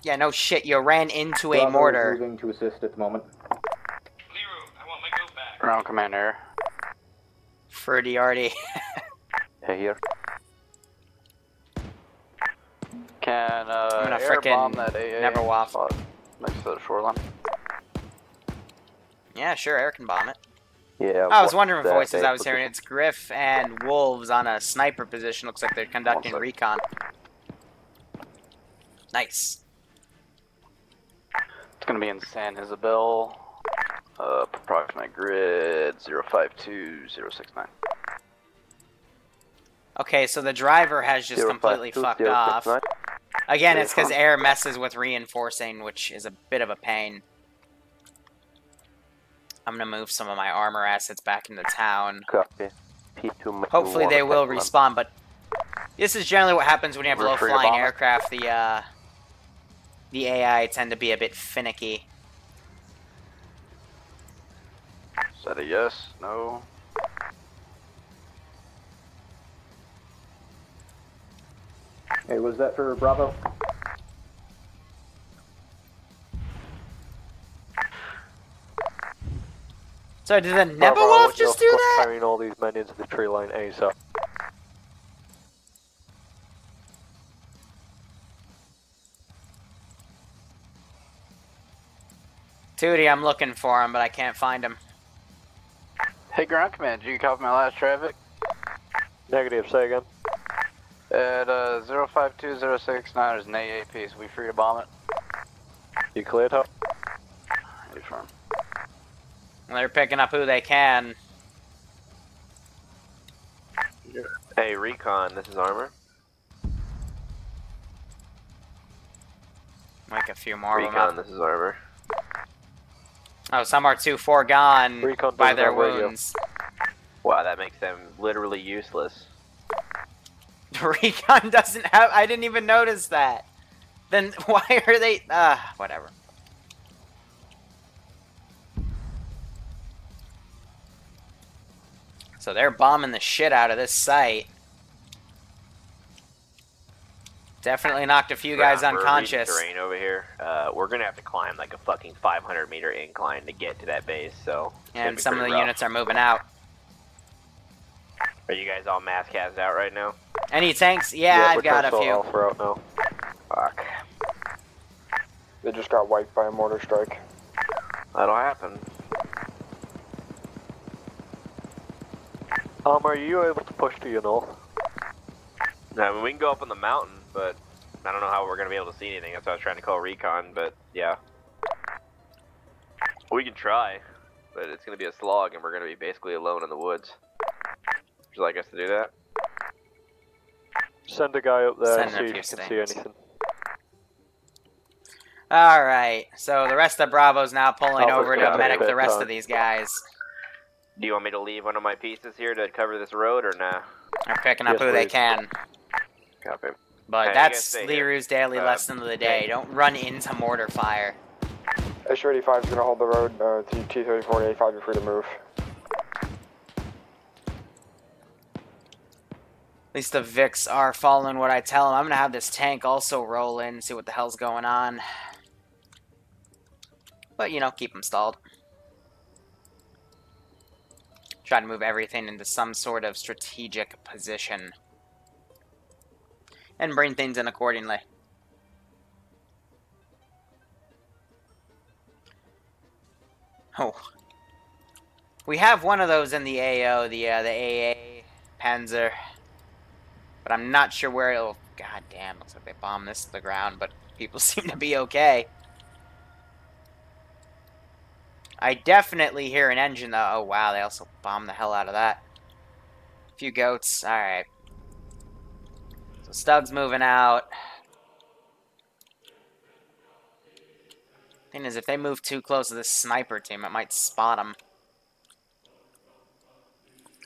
Yeah, no shit. You ran into a Bravo is mortar. moving to assist at the moment. Liru, I want my go back. Ground command air. Ferdy already. Hey, here. Can I'm gonna air bomb frickin' that AA never waff. spot next to the shoreline? Yeah, sure. Air can bomb it. Yeah. I was wondering what voices I was hearing. It's Griff and Wolves on a sniper position. Looks like they're conducting recon. Nice. It's gonna be in San Isabel. Approximate grid 052069. Okay, so the driver has just completely fucked off. Again, it's because air messes with reinforcing, which is a bit of a pain. I'm gonna move some of my armor assets back into town. Copy. P2. Hopefully they will respawn, but this is generally what happens when you have We're free to low-flying bomb it. aircraft. The AI tend to be a bit finicky. Is that a yes? No? Hey, was that for Bravo? So did the Nebelwolf just do that? Carrying all these men into the tree line ASAP. Tootie, I'm looking for him, but I can't find him. Hey, ground command, did you copy my last traffic? Negative, say again. At 052069, there's an AA piece. We free to bomb it? You cleared her? Affirm. They're picking up who they can. Hey, recon, this is Armor. Like a few more of them Recon, up. this is Armor. Oh, some are too far gone Recon by doesn't their have radio. wounds. Wow, that makes them literally useless. Recon doesn't have... I didn't even notice that. Then why are they... whatever. So they're bombing the shit out of this site. Definitely knocked a few guys We're reading unconscious. terrain over here. We're gonna have to climb like a fucking 500-meter incline to get to that base, so... it's gonna And be some of the pretty rough. units are moving out. Are you guys all mass cast out right now? Any tanks? Yeah, I've got a few. Alpha out now. Fuck. They just got wiped by a mortar strike. That'll happen. Arma, are you able to push to your north? No, I mean, we can go up on the mountain, but I don't know how we're gonna be able to see anything. That's why I was trying to call recon, but yeah. We can try, but it's gonna be a slog, and we're gonna be basically alone in the woods. Would you like us to do that? Send a guy up there, Send see a if few you can see things. anything. Alright, so the rest of Bravo's now pulling Alpha's over to got a medic bit the rest time. of these guys. Do you want me to leave one of my pieces here to cover this road, or nah? They're picking up Yes, who they please. can. Copy. But Hey, you that's guys stay here. Liru's daily lesson of the day. Don't run into mortar fire. SU-85 is going to hold the road to T-34 and 85. You're free to move. At least the Vics are following what I tell them. I'm going to have this tank also roll in, see what the hell's going on. But, you know, keep them stalled. Try to move everything into some sort of strategic position. And bring things in accordingly. Oh. We have one of those in the AO, the AA Panzer. But I'm not sure where it'll... God damn, looks like they bombed this to the ground, but people seem to be okay. I definitely hear an engine, though. Oh, wow, they also bombed the hell out of that. A few goats. Alright. So Stug's moving out. Thing is, if they move too close to this sniper team, it might spot them.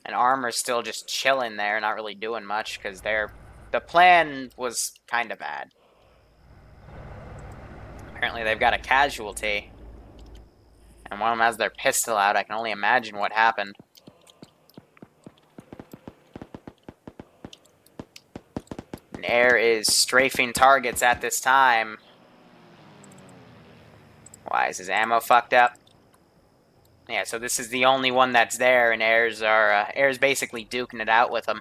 And Armor's still just chilling there, not really doing much, because the plan was kind of bad. Apparently they've got a casualty. And one of them has their pistol out. I can only imagine what happened. And Air is strafing targets at this time. Why, is his ammo fucked up? Yeah, so this is the only one that's there, and Air's basically duking it out with him.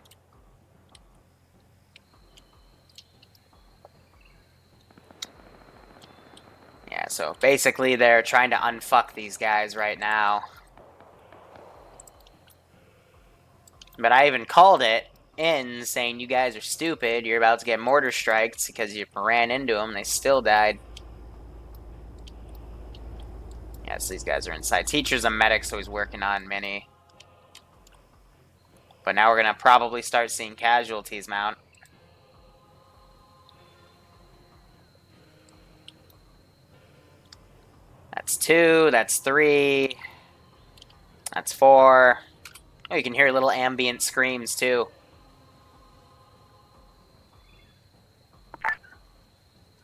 Yeah, so basically they're trying to unfuck these guys right now. But I even called it in, saying you guys are stupid, you're about to get mortar strikes because you ran into them, and they still died. Yeah, so these guys are inside. Teacher's a medic, so he's working on Mini. But now we're going to probably start seeing casualties mount. That's 2, that's 3, that's 4. Oh, you can hear little ambient screams, too.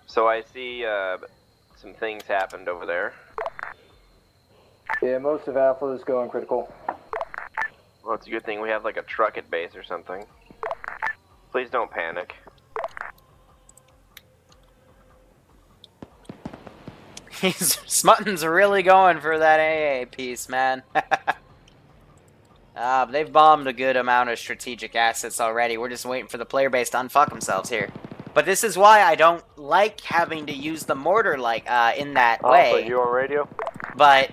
So I see some things happened over there. Yeah, most of Alpha is going critical. Well, it's a good thing we have like a truck at base or something. Please don't panic. Smutton's really going for that AA piece, man. They've bombed a good amount of strategic assets already. We're just waiting for the player base to unfuck themselves here. But this is why I don't like having to use the mortar like in that way. Alpha, you on radio? But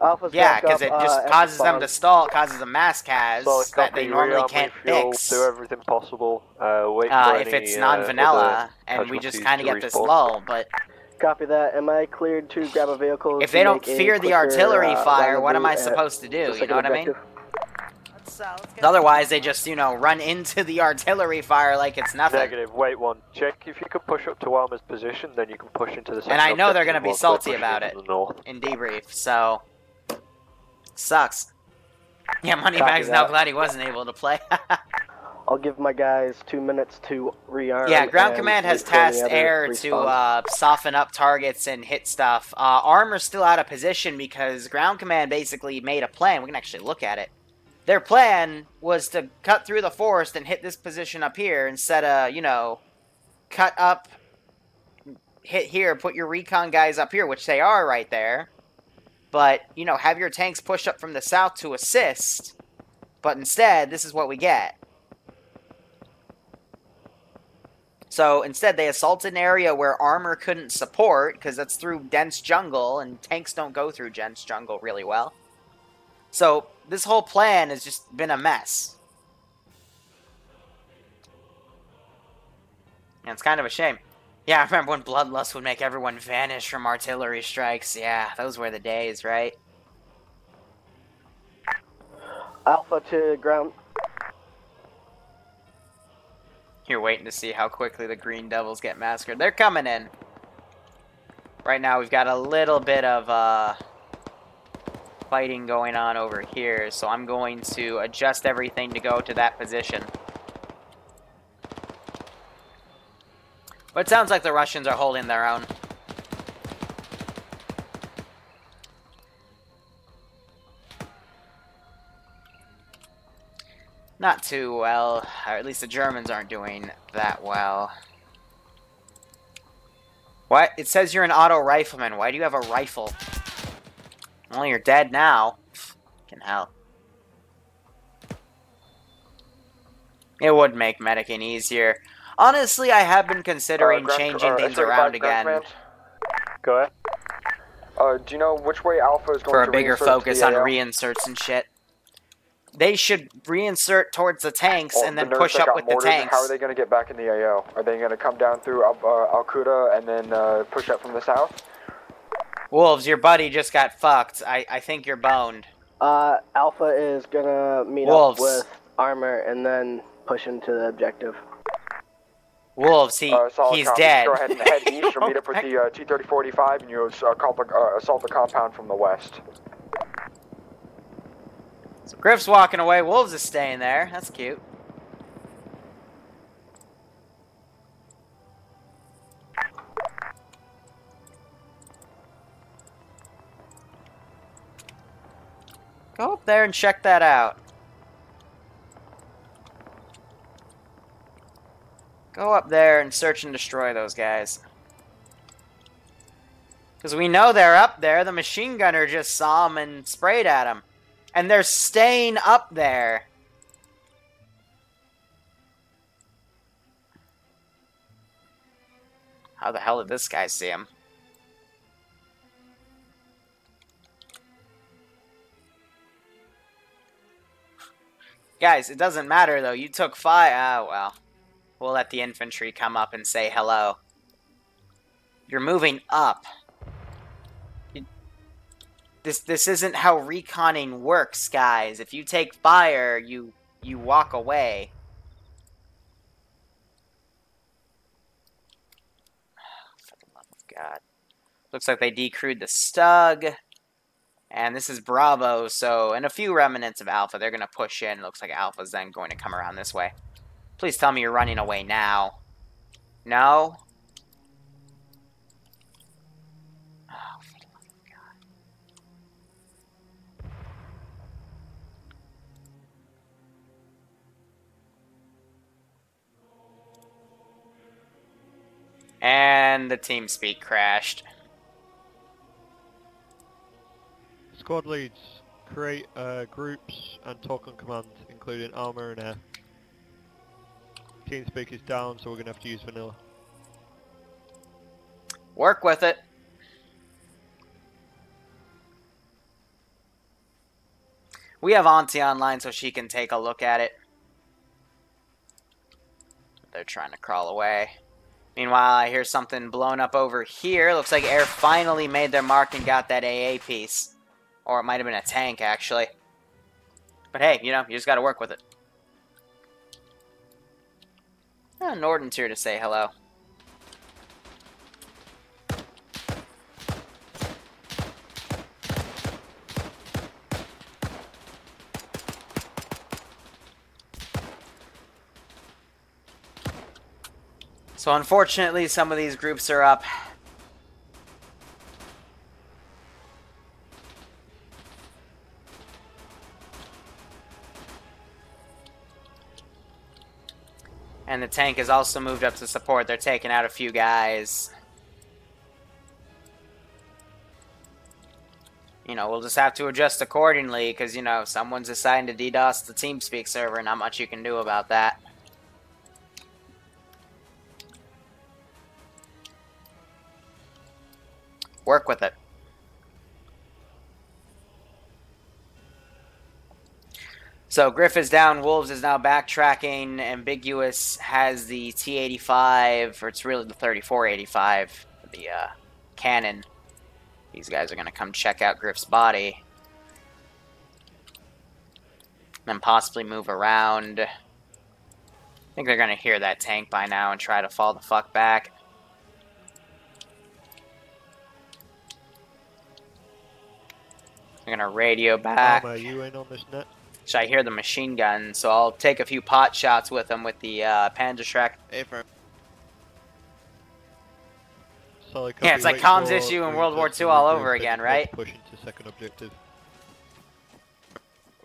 Alpha's yeah, because it just causes them to stall, causes a mass cas that they normally can't fix. Do everything possible. Wait for if any, it's non-vanilla, and we just kind of get this lull. But copy that. Am I cleared to grab a vehicle? if they don't fear the artillery fire, what am I supposed to do? You know what I mean? Otherwise, they just, you know, run into the artillery fire like it's nothing. Negative. Wait one. Check if you can push up to Arma's position, then you can push into the. And I know they're going to be salty about it in debrief, so sucks. Yeah, Moneybag's now glad he wasn't able to play. I'll give my guys 2 minutes to rearm. Yeah, Ground Command has tasked Air to soften up targets and hit stuff. Armor's still out of position because Ground Command basically made a plan. We can actually look at it. Their plan was to cut through the forest and hit this position up here instead of, you know, cut up, hit here, put your recon guys up here, which they are right there. But, you know, have your tanks push up from the south to assist. But instead, this is what we get. So instead, they assaulted an area where armor couldn't support, because that's through dense jungle, and tanks don't go through dense jungle really well. So this whole plan has just been a mess. And it's kind of a shame. Yeah, I remember when Bloodlust would make everyone vanish from artillery strikes. Yeah, those were the days, right? Alpha to ground. You're waiting to see how quickly the Green Devils get massacred. They're coming in. Right now, we've got a little bit of fighting going on over here, so I'm going to adjust everything to go to that position. But it sounds like the Russians are holding their own. Not too well, or at least the Germans aren't doing that well. What? It says you're an auto rifleman. Why do you have a rifle? Well, you're dead now. Fucking hell. It would make medicing easier. Honestly, I have been considering changing things around again. Go ahead. Do you know which way Alpha is going for to a bigger focus on AO? reinserts and shit. They should reinsert towards the tanks and then push up with the tanks. How are they going to get back in the AO? Are they going to come down through Al-Quda and then push up from the south? Wolves, your buddy just got fucked. I think you're boned. Alpha is gonna meet up with Armor and then push into the objective. Wolves, he's dead. Go ahead and head east or meet up with the T-3045 and you assault the compound from the west. So Griff's walking away. Wolves is staying there. That's cute. Go up there and check that out. Go up there and search and destroy those guys. Because we know they're up there. The machine gunner just saw them and sprayed at them. And they're staying up there. How the hell did this guy see him? Guys, it doesn't matter though. You took fire. Oh, well. We'll let the infantry come up and say hello. You're moving up. This isn't how reconning works, guys. If you take fire, you walk away. For the love of God. Looks like they decrewed the Stug. And this is Bravo, so, and a few remnants of Alpha. They're going to push in. Looks like Alpha's then going to come around this way. Please tell me you're running away now. No? Oh, for the love of God. And the TeamSpeak crashed. Squad leads, create groups and talk on command, including Arma and air. TeamSpeak is down, so we're going to have to use vanilla. Work with it. We have Auntie online so she can take a look at it. They're trying to crawl away. Meanwhile, I hear something blown up over here. Looks like air finally made their mark and got that AA piece. Or it might have been a tank, actually. But hey, you know, you just gotta work with it. Oh, Norton's here to say hello. So unfortunately, some of these groups are up. And the tank has also moved up to support. They're taking out a few guys. You know, we'll just have to adjust accordingly because, you know, someone's assigned to DDoS the TeamSpeak server. Not much you can do about that. Work with it. So Griff is down, Wolves is now backtracking, Ambiguous has the T-85, or it's really the 3485, the cannon. These guys are going to come check out Griff's body. Then possibly move around. I think they're going to hear that tank by now and try to fall the fuck back. They're going to radio back. Are you in on this net? So I hear the machine gun, so I'll take a few pot shots with them with the Panzerschreck. Yeah, it's like comms issue in World War II all over again, right? Push into second objective.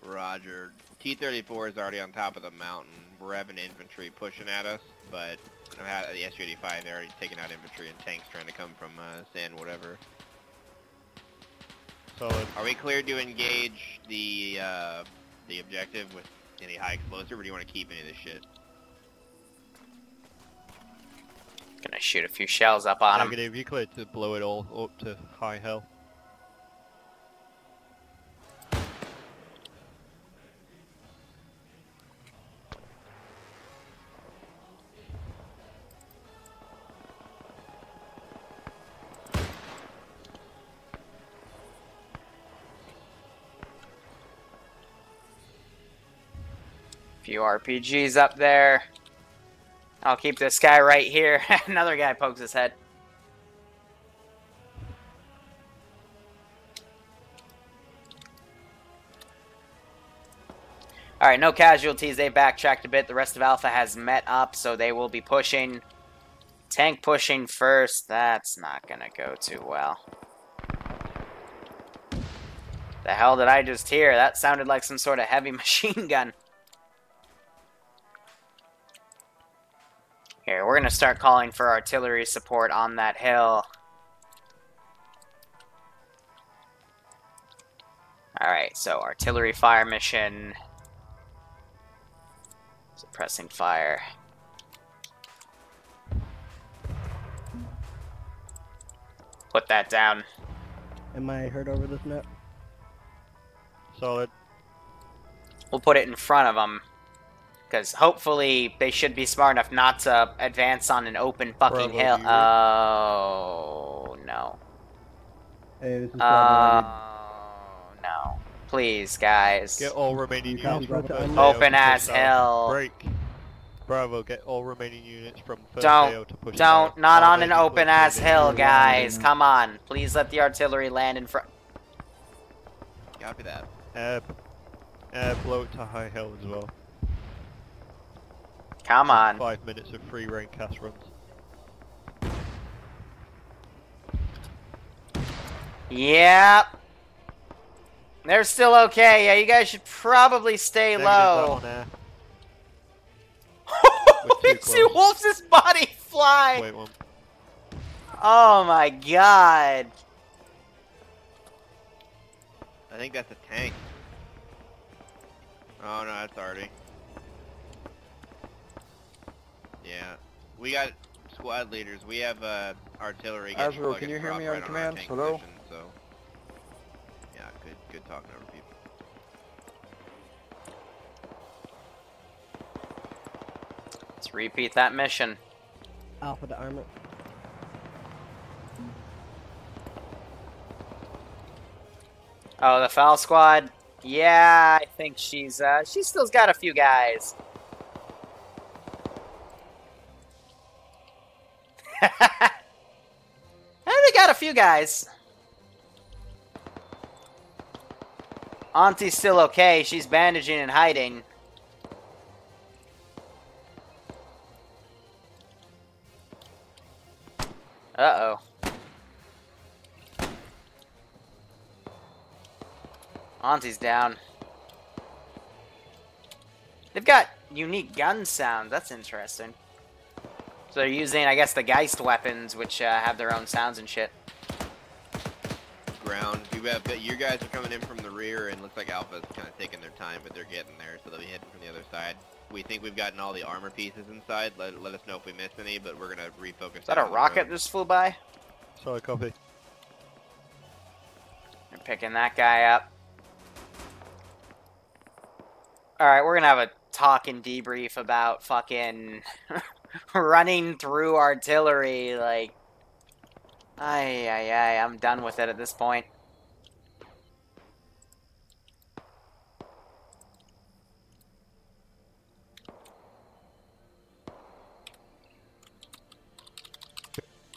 Roger. T-34 is already on top of the mountain. We're having infantry pushing at us, but the SU-85, they're already taking out infantry and tanks trying to come from sand, whatever. Solid. Are we clear to engage the objective with any high explosive, or do you want to keep any of this shit? Gonna shoot a few shells up on him. Negative, you cleared to blow it all up to high hell. Few RPGs up there. I'll keep this guy right here. Another guy pokes his head. Alright, no casualties. They backtracked a bit. The rest of Alpha has met up, so they will be pushing. Tank pushing first. That's not gonna go too well. The hell did I just hear? That sounded like some sort of heavy machine gun. Here, we're going to start calling for artillery support on that hill. so artillery fire mission. Suppressing fire. Put that down. Am I heard over this map? Solid. We'll put it in front of them. Because hopefully they should be smart enough not to advance on an open fucking hill. Oh, no. Hey, this is no. Please, guys. Get all remaining units from first AO open to ass push hill. Break. Bravo, get all remaining units from first Don't, AO to push don't, south. not on Arma, an you open push ass in. hill, guys. Come on. Please let the artillery land in front. Copy that. Blow it to high hill as well. Come on. 5 minutes of free range cast runs. Yep. They're still okay. Yeah, you guys should probably stay low. You see Wolf's body fly. Wait one. Oh my god. I think that's a tank. Oh no, that's already. Yeah, we got squad leaders. We have artillery. Azrael, can you hear me on command? Hello? Position, so yeah, good talking over people. Let's repeat that mission. Alpha to Arma. Oh, the foul squad? Yeah, I think she's still's got a few guys. They got a few guys. Auntie's still okay. She's bandaging and hiding. Uh-oh. Auntie's down. They've got unique gun sounds. That's interesting. So they're using, I guess, the Geist weapons, which have their own sounds and shit. Ground. You guys are coming in from the rear, and looks like Alpha's kind of taking their time, but they're getting there, so they'll be hitting from the other side. We think we've gotten all the armor pieces inside. Let us know if we missed any, but we're gonna refocus. Is that a rocket just flew by? Sorry, copy. They're picking that guy up. Alright, we're gonna have a talk and debrief about fucking running through artillery, like... I'm done with it at this point.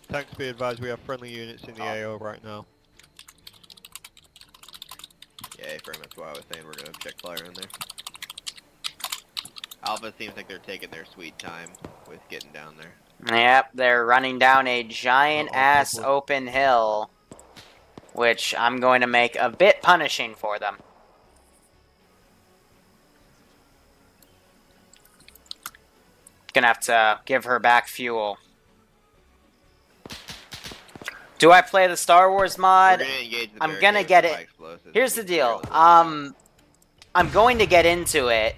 Tanks, be advised, we have friendly units in the AO right now. Yeah, very much what I was saying. We're gonna check fire in there. Alpha seems like they're taking their sweet time with getting down there. Yep, they're running down a giant-ass open hill, which I'm going to make a bit punishing for them. Gonna have to give her back fuel. Do I play the Star Wars mod? I'm gonna get it. Here's the deal. I'm going to get into it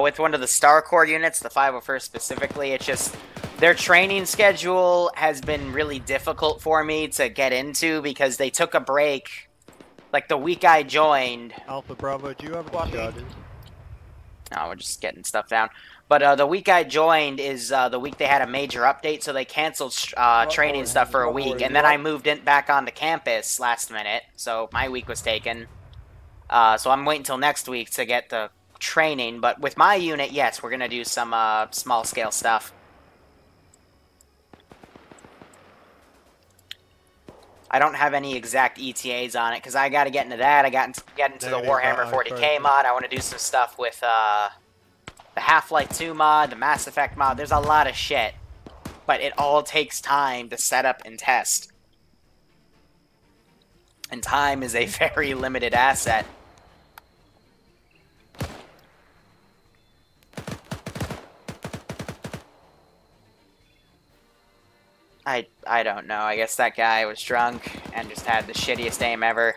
with one of the Star Corps units, the 501st specifically. It's just their training schedule has been really difficult for me to get into because they took a break. Like the week I joined. Alpha Bravo, do you have any charges? No, we're just getting stuff down. But the week I joined is the week they had a major update, so they canceled training stuff for a week, and then I moved back onto campus last minute, so my week was taken. So I'm waiting until next week to get the training, but with my unit, yes, we're going to do some small-scale stuff. I don't have any exact ETAs on it, because I got to get into that. I got to get into the Warhammer 40k mod. I want to do some stuff with the Half-Life 2 mod, the Mass Effect mod. There's a lot of shit, but it all takes time to set up and test. And time is a very limited asset. I don't know. I guess that guy was drunk and just had the shittiest aim ever.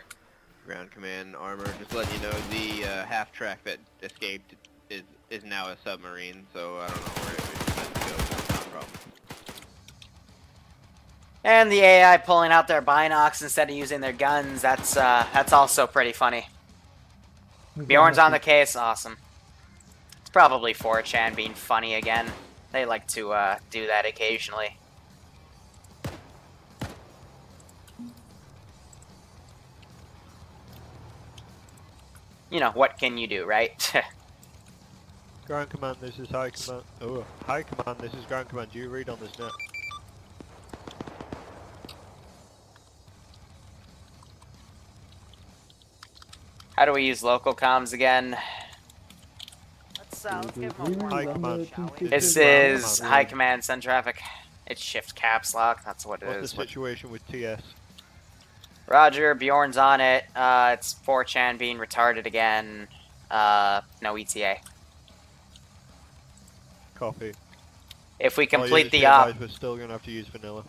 Ground command armor. Just letting you know the half track that escaped is now a submarine, so I don't know where it was meant to go. It's not a problem. And the AI pulling out their binocs instead of using their guns. That's also pretty funny. Bjorn's on the case. Awesome. It's probably 4chan being funny again. They like to do that occasionally. You know, what can you do, right? Ground command, this is high command. Oh, high command, this is ground command. Do you read on this net? How do we use local comms again? Let's give him a warm High up, command. shall we? This is high command, send traffic. It's shift caps lock, that's what it What's is. the situation with TS? Roger, Bjorn's on it. It's 4chan being retarded again. No ETA. Copy. If we complete the the op, we're still gonna have to use vanilla.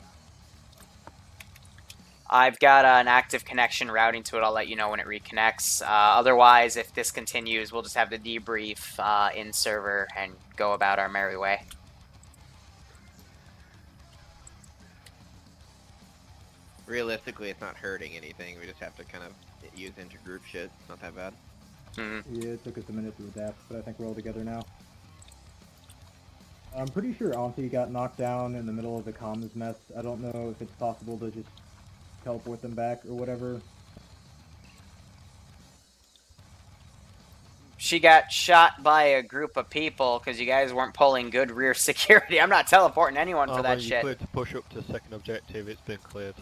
I've got an active connection routing to it. I'll let you know when it reconnects. Otherwise, if this continues, we'll just have the debrief in server and go about our merry way. Realistically, it's not hurting anything. We just have to kind of use intergroup shit. It's not that bad. Yeah, it took us a minute to adapt, but I think we're all together now. I'm pretty sure Auntie got knocked down in the middle of the comms mess. I don't know if it's possible to just teleport them back or whatever. She got shot by a group of people because you guys weren't pulling good rear security. I'm not teleporting anyone for that you shit. cleared to push up to second objective. It's been cleared.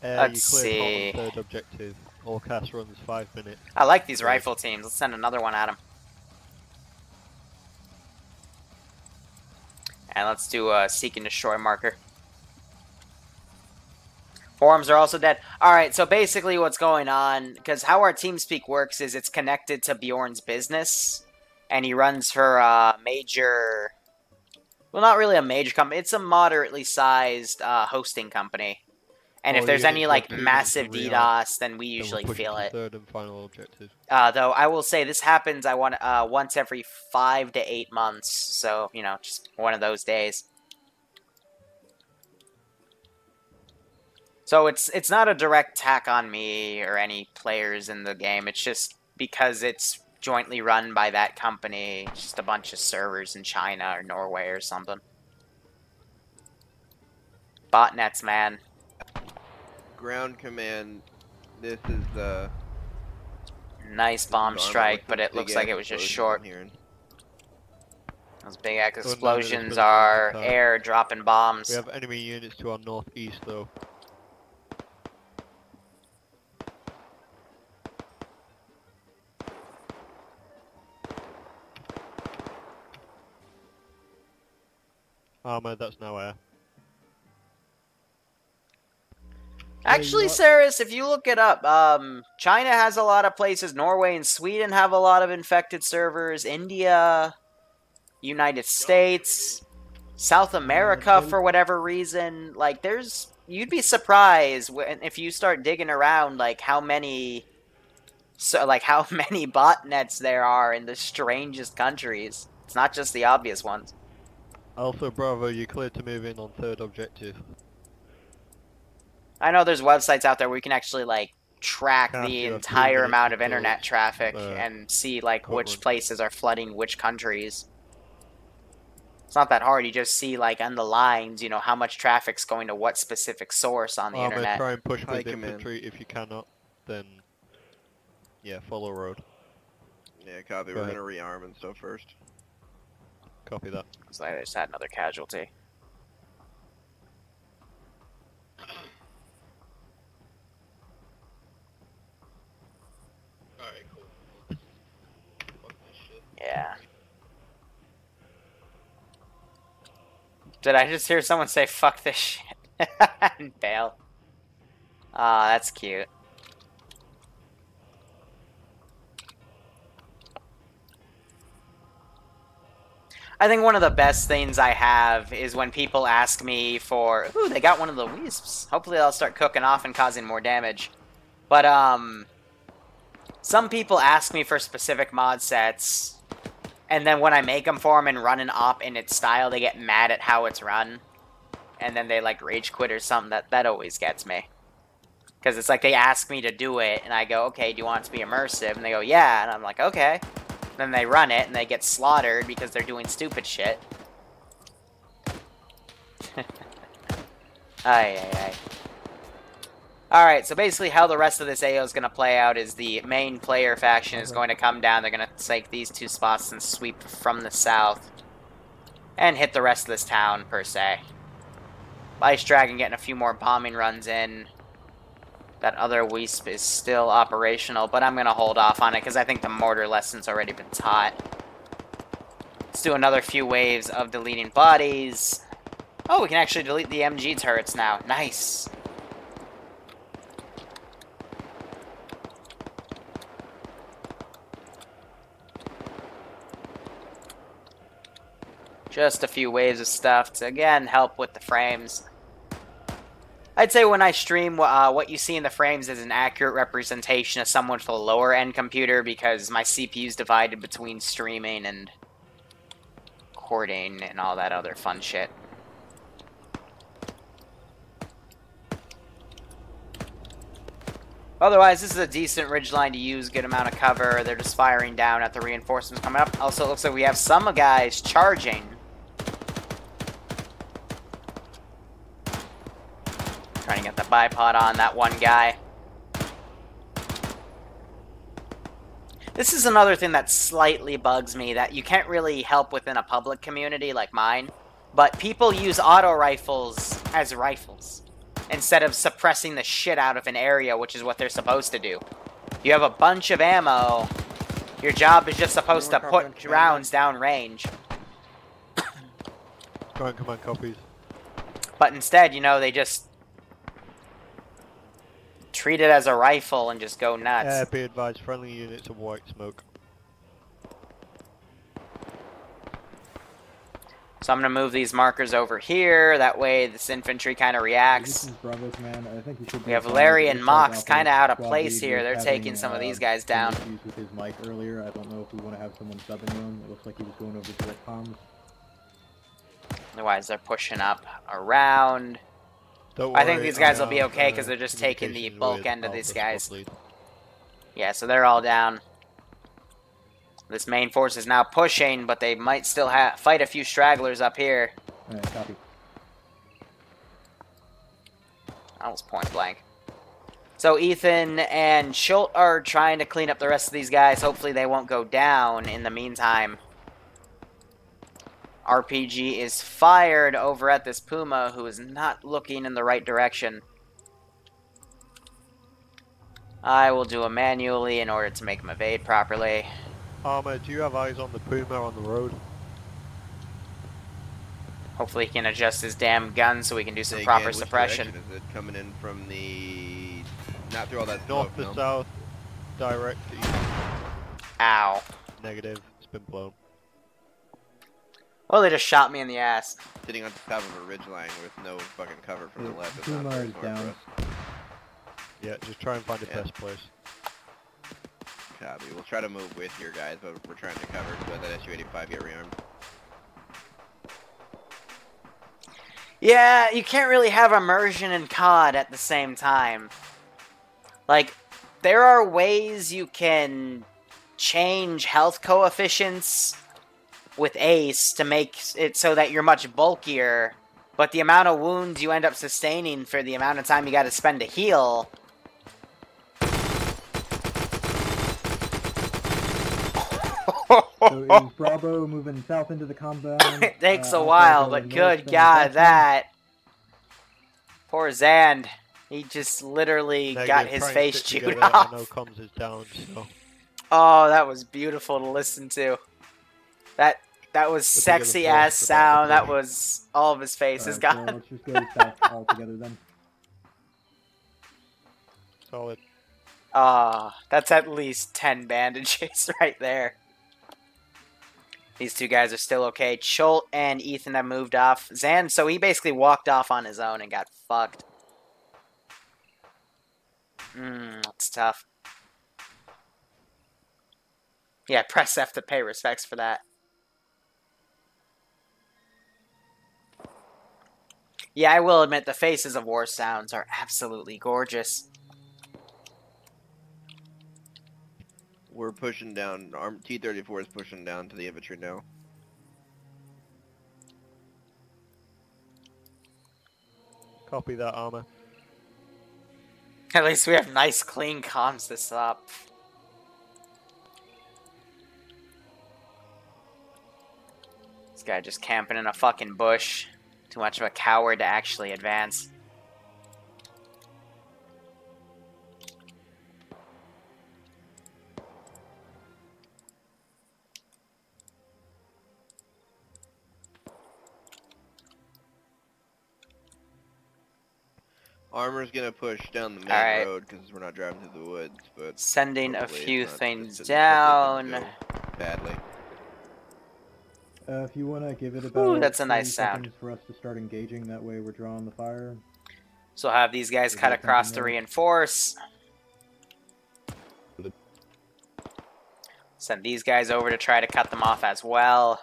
Let's you cleared see. third objective. All cast runs 5 minutes. I like these rifle teams. Let's send another one at them. And let's do a seek and destroy marker. Forums are also dead. Alright, so basically what's going on, because how our TeamSpeak works is it's connected to Bjorn's business, and he runs her major, well, not really a major company, it's a moderately sized hosting company. And if there's any, like, massive DDoS, then we usually feel it. Third and final objective. Though, I will say, this happens, once every 5 to 8 months, so, you know, just one of those days. So it's not a direct attack on me or any players in the game. It's just because it's jointly run by that company. It's just a bunch of servers in China or Norway or something. Botnets, man. Ground command. This is the nice bomb strike, but it looks like it was just short. Here. Those big explosions are air dropping bombs. We have enemy units to our northeast, though. Arma, that's now air. Actually, Saris, if you look it up, China has a lot of places. Norway and Sweden have a lot of infected servers. India, United States, South America, for whatever reason. Like, you'd be surprised if you start digging around, like, how many botnets there are in the strangest countries. It's not just the obvious ones. Alpha Bravo, you cleared to move in on third objective. I know there's websites out there where you can actually, like, track the entire amount of internet traffic and see, like, which places are flooding which countries. It's not that hard. You just see, like, on the lines, you know, how much traffic's going to what specific source on the internet. Try and push with infantry. If you cannot, then, yeah, follow road. Yeah, copy. We're gonna rearm and stuff first. Copy that. So I just had another casualty. Alright, cool. Yeah. Did I just hear someone say, fuck this shit? And bail. Aw, that's cute. I think one of the best things I have is when people ask me for... Ooh, they got one of the wisps. Hopefully they'll start cooking off and causing more damage. But, some people ask me for specific mod sets, and then when I make them for them and run an op in its style, they get mad at how it's run. And then they, like, rage quit or something. That always gets me. Because it's like they ask me to do it, and I go, okay, do you want it to be immersive? And they go, yeah. And I'm like, okay. Then they run it, and they get slaughtered because they're doing stupid shit. Ay. Alright, so basically how the rest of this AO is going to play out is the main player faction is going to come down. They're going to take these two spots and sweep from the south. And hit the rest of this town, per se. Ice Dragon getting a few more bombing runs in. That other Wisp is still operational, but I'm going to hold off on it because I think the mortar lesson's already been taught. Let's do another few waves of deleting bodies. Oh, we can actually delete the MG turrets now. Nice. Just a few waves of stuff to, again, help with the frames. I'd say when I stream, what you see in the frames is an accurate representation of someone with a lower-end computer because my CPU is divided between streaming and recording and all that other fun shit. Otherwise, this is a decent ridgeline to use, good amount of cover. They're just firing down at the reinforcements coming up. Also, it looks like we have some guys charging. Trying to get the bipod on that one guy. This is another thing that slightly bugs me, that you can't really help within a public community like mine, but people use auto rifles as rifles, instead of suppressing the shit out of an area, which is what they're supposed to do. You have a bunch of ammo, your job is just supposed to put rounds down range. Come on, copies. But instead, you know, they just treat it as a rifle and just go nuts. Yeah, be advised, friendly units of white smoke. So I'm going to move these markers over here, that way this infantry kind of reacts. We have Larry and Mox kind of out of place here, they're taking some of these guys down. With his mic earlier. I don't know if we want to have someone subbing him. It looks like he was going over direct comms. Otherwise they're pushing up around. I think these guys will be okay because they're just taking the bulk end of these guys. Yeah, so they're all down. This main force is now pushing, but they might still fight a few stragglers up here. Alright, copy. That was point blank. So Ethan and Schult are trying to clean up the rest of these guys. Hopefully they won't go down in the meantime. RPG is fired over at this Puma, who is not looking in the right direction. I will do it manually in order to make him evade properly. Arma, do you have eyes on the Puma on the road? Hopefully he can adjust his damn gun so we can do some proper suppression. Is it coming in from the... not through all that north smoke, to no? south, direct east. Ow. Negative, it's been blown. Well, they just shot me in the ass. Sitting on top of a ridgeline with no fucking cover from the left. Is Puma not very is smart for down. us. Yeah, just try and find the best place. Copy. We'll try to move with your guys, but we're trying to cover to let that SU-85 get rearmed. Yeah, you can't really have immersion and COD at the same time. Like, there are ways you can change health coefficients with Ace to make it so that you're much bulkier, but the amount of wounds you end up sustaining for the amount of time you gotta spend to heal... So is Bravo moving south into the compound? It takes a while, but good God, that... Poor Zand. He just literally got his face chewed off. I know comms is down, so... Oh, that was beautiful to listen to. That was sexy-ass sound. That was... all of his face is gone. So let's just go south all together then. Solid. That's at least 10 bandages right there. These two guys are still okay. Chult and Ethan have moved off. Zan, so he basically walked off on his own and got fucked. That's tough. Yeah, press F to pay respects for that. Yeah, I will admit the Faces of War sounds are absolutely gorgeous. We're pushing down. T-34 is pushing down to the infantry now. Copy that, Arma. At least we have nice, clean comms this up. This guy just camping in a fucking bush. Too much of a coward to actually advance. Armor's gonna push down the main road because we're not driving through the woods, but sending a few things down. Badly. If you want to give it about Ooh, that's a nice sound for us to start engaging, that way we're drawing the fire. So have these guys cut across to reinforce. Send these guys over to try to cut them off as well.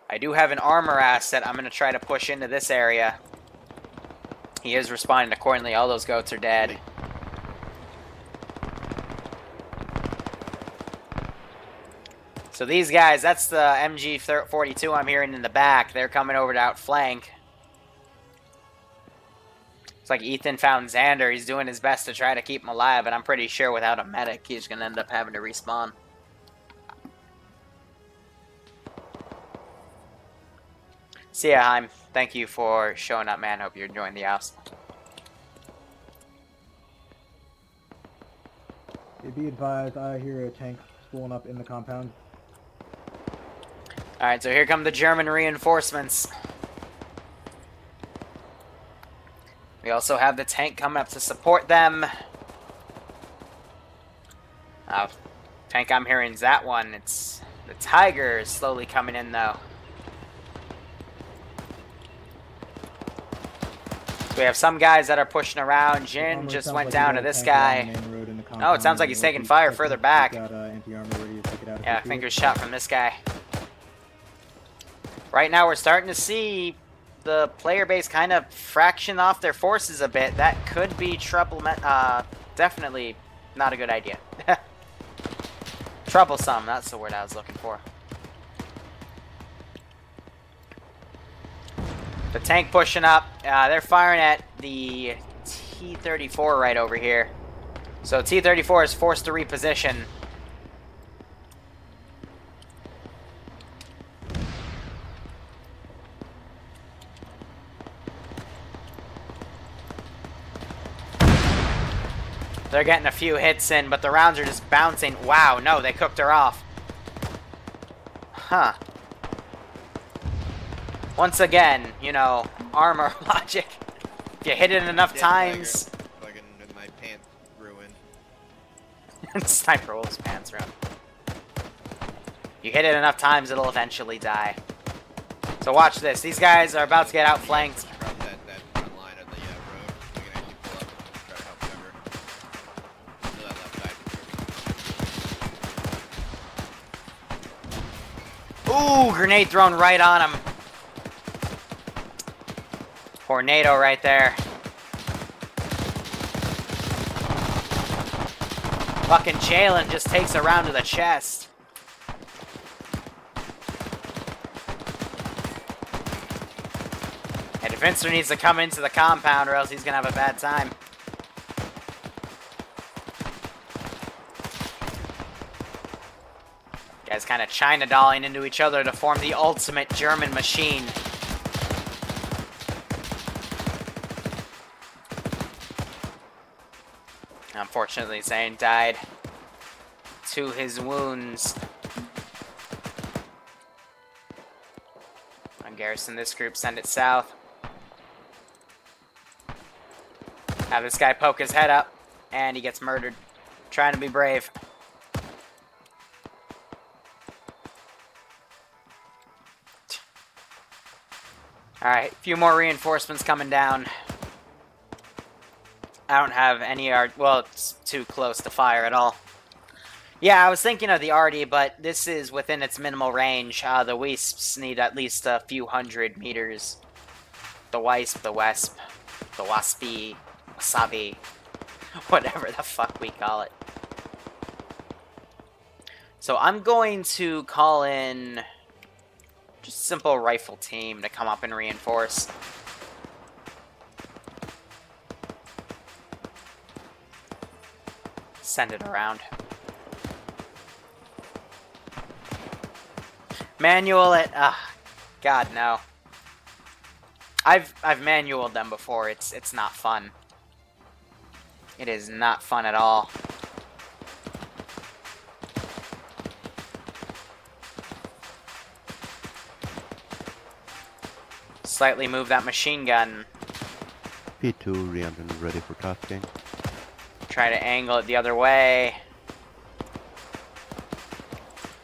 I do have an armor asset. I'm going to try to push into this area. He is responding accordingly. All those goats are dead. So these guys, that's the MG-42 I'm hearing in the back. They're coming over to outflank. It's like Ethan found Xander. He's doing his best to try to keep him alive, but I'm pretty sure without a medic, he's going to end up having to respawn. See ya, Heim. Thank you for showing up, man. Hope you're enjoying the house. Be advised, I hear a tank spooling up in the compound. Alright, so here come the German reinforcements. We also have the tank coming up to support them. Tank I'm hearing is that one. It's the Tiger is slowly coming in, though. We have some guys that are pushing around. Jin just went down to this guy. Oh, it sounds like he's taking fire further back. Yeah, fingers shot from this guy. Right now we're starting to see the player base kind of fraction off their forces a bit. That could be definitely not a good idea. Troublesome, that's the word I was looking for. The tank pushing up. They're firing at the T-34 right over here. So T-34 is forced to reposition. They're getting a few hits in, but the rounds are just bouncing. Wow, no, they cooked her off. Huh. Once again, you know, armor logic. If you hit it enough times... Fucking with my pants ruined. Sniper Wolf's pants ruined. You hit it enough times, it'll eventually die. So watch this. These guys are about to get outflanked. Ooh, grenade thrown right on him. Tornado right there. Fucking Jalen just takes a round to the chest. And Defensor needs to come into the compound or else he's gonna have a bad time. Guys kind of China-dolling into each other to form the ultimate German machine. Unfortunately, Zane died to his wounds. On garrison this group, send it south. Have this guy poke his head up, and he gets murdered. Trying to be brave. Alright, a few more reinforcements coming down. I don't have any well, it's too close to fire at all. Yeah, I was thinking of the arty, but this is within its minimal range. The wisps need at least a few hundred meters. The wisp, the wesp, the waspy, wasabi, whatever the fuck we call it. So I'm going to call in just a simple rifle team to come up and reinforce. Send it around. Manual it. God no. I've manualed them before. It's not fun. It is not fun at all. Slightly move that machine gun. P2 re-engine ready for tasking. Try to angle it the other way.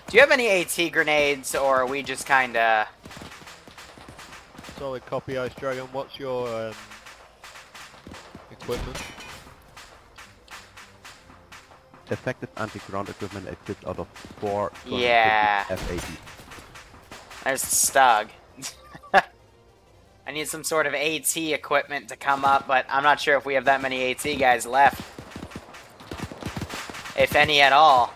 Do you have any AT grenades, or are we just kinda... Solid copy, Ice Dragon. What's your equipment? Effective anti-ground equipment exists out of 4 Yeah. F-80. There's the Stug. I need some sort of AT equipment to come up, but I'm not sure if we have that many AT guys left. If any at all.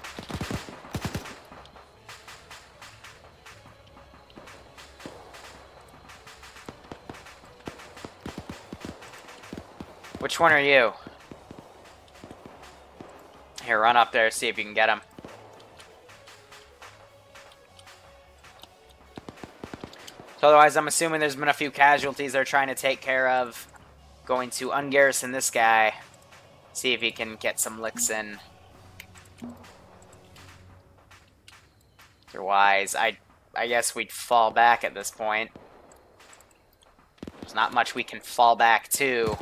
Which one are you? Here, run up there, see if you can get him. So otherwise, I'm assuming there's been a few casualties they're trying to take care of. Going to ungarrison this guy. See if he can get some licks in. Otherwise, I guess we'd fall back at this point. There's not much we can fall back to.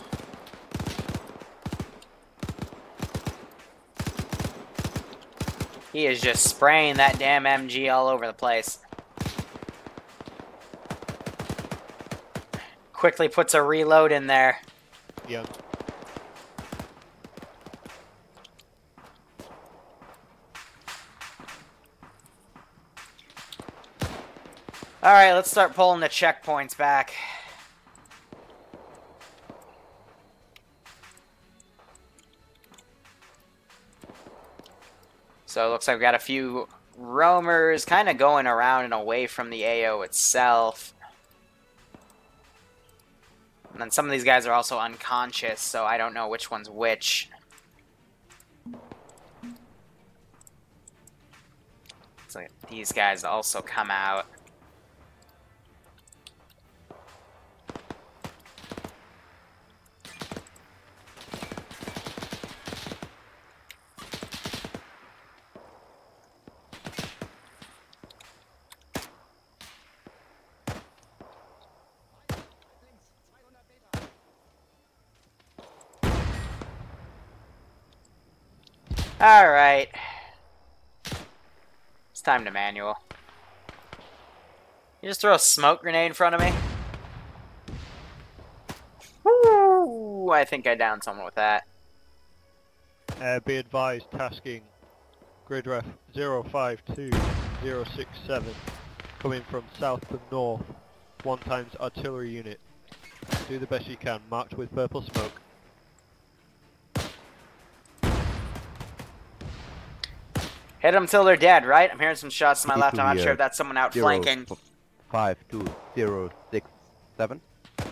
He is just spraying that damn MG all over the place. Quickly puts a reload in there. Yeah. Alright, let's start pulling the checkpoints back. So it looks like we've got a few roamers kind of going around and away from the AO itself. And then some of these guys are also unconscious, so I don't know which one's which. Looks like these guys also come out. Alright. It's time to manual. You just throw a smoke grenade in front of me? Woo! I think I downed someone with that. Be advised, tasking grid ref 052067, coming from south to north, 1 times artillery unit. Do the best you can, marked with purple smoke. Hit them till they're dead, right? I'm hearing some shots to my left. I'm not sure if that's someone outflanking. 52067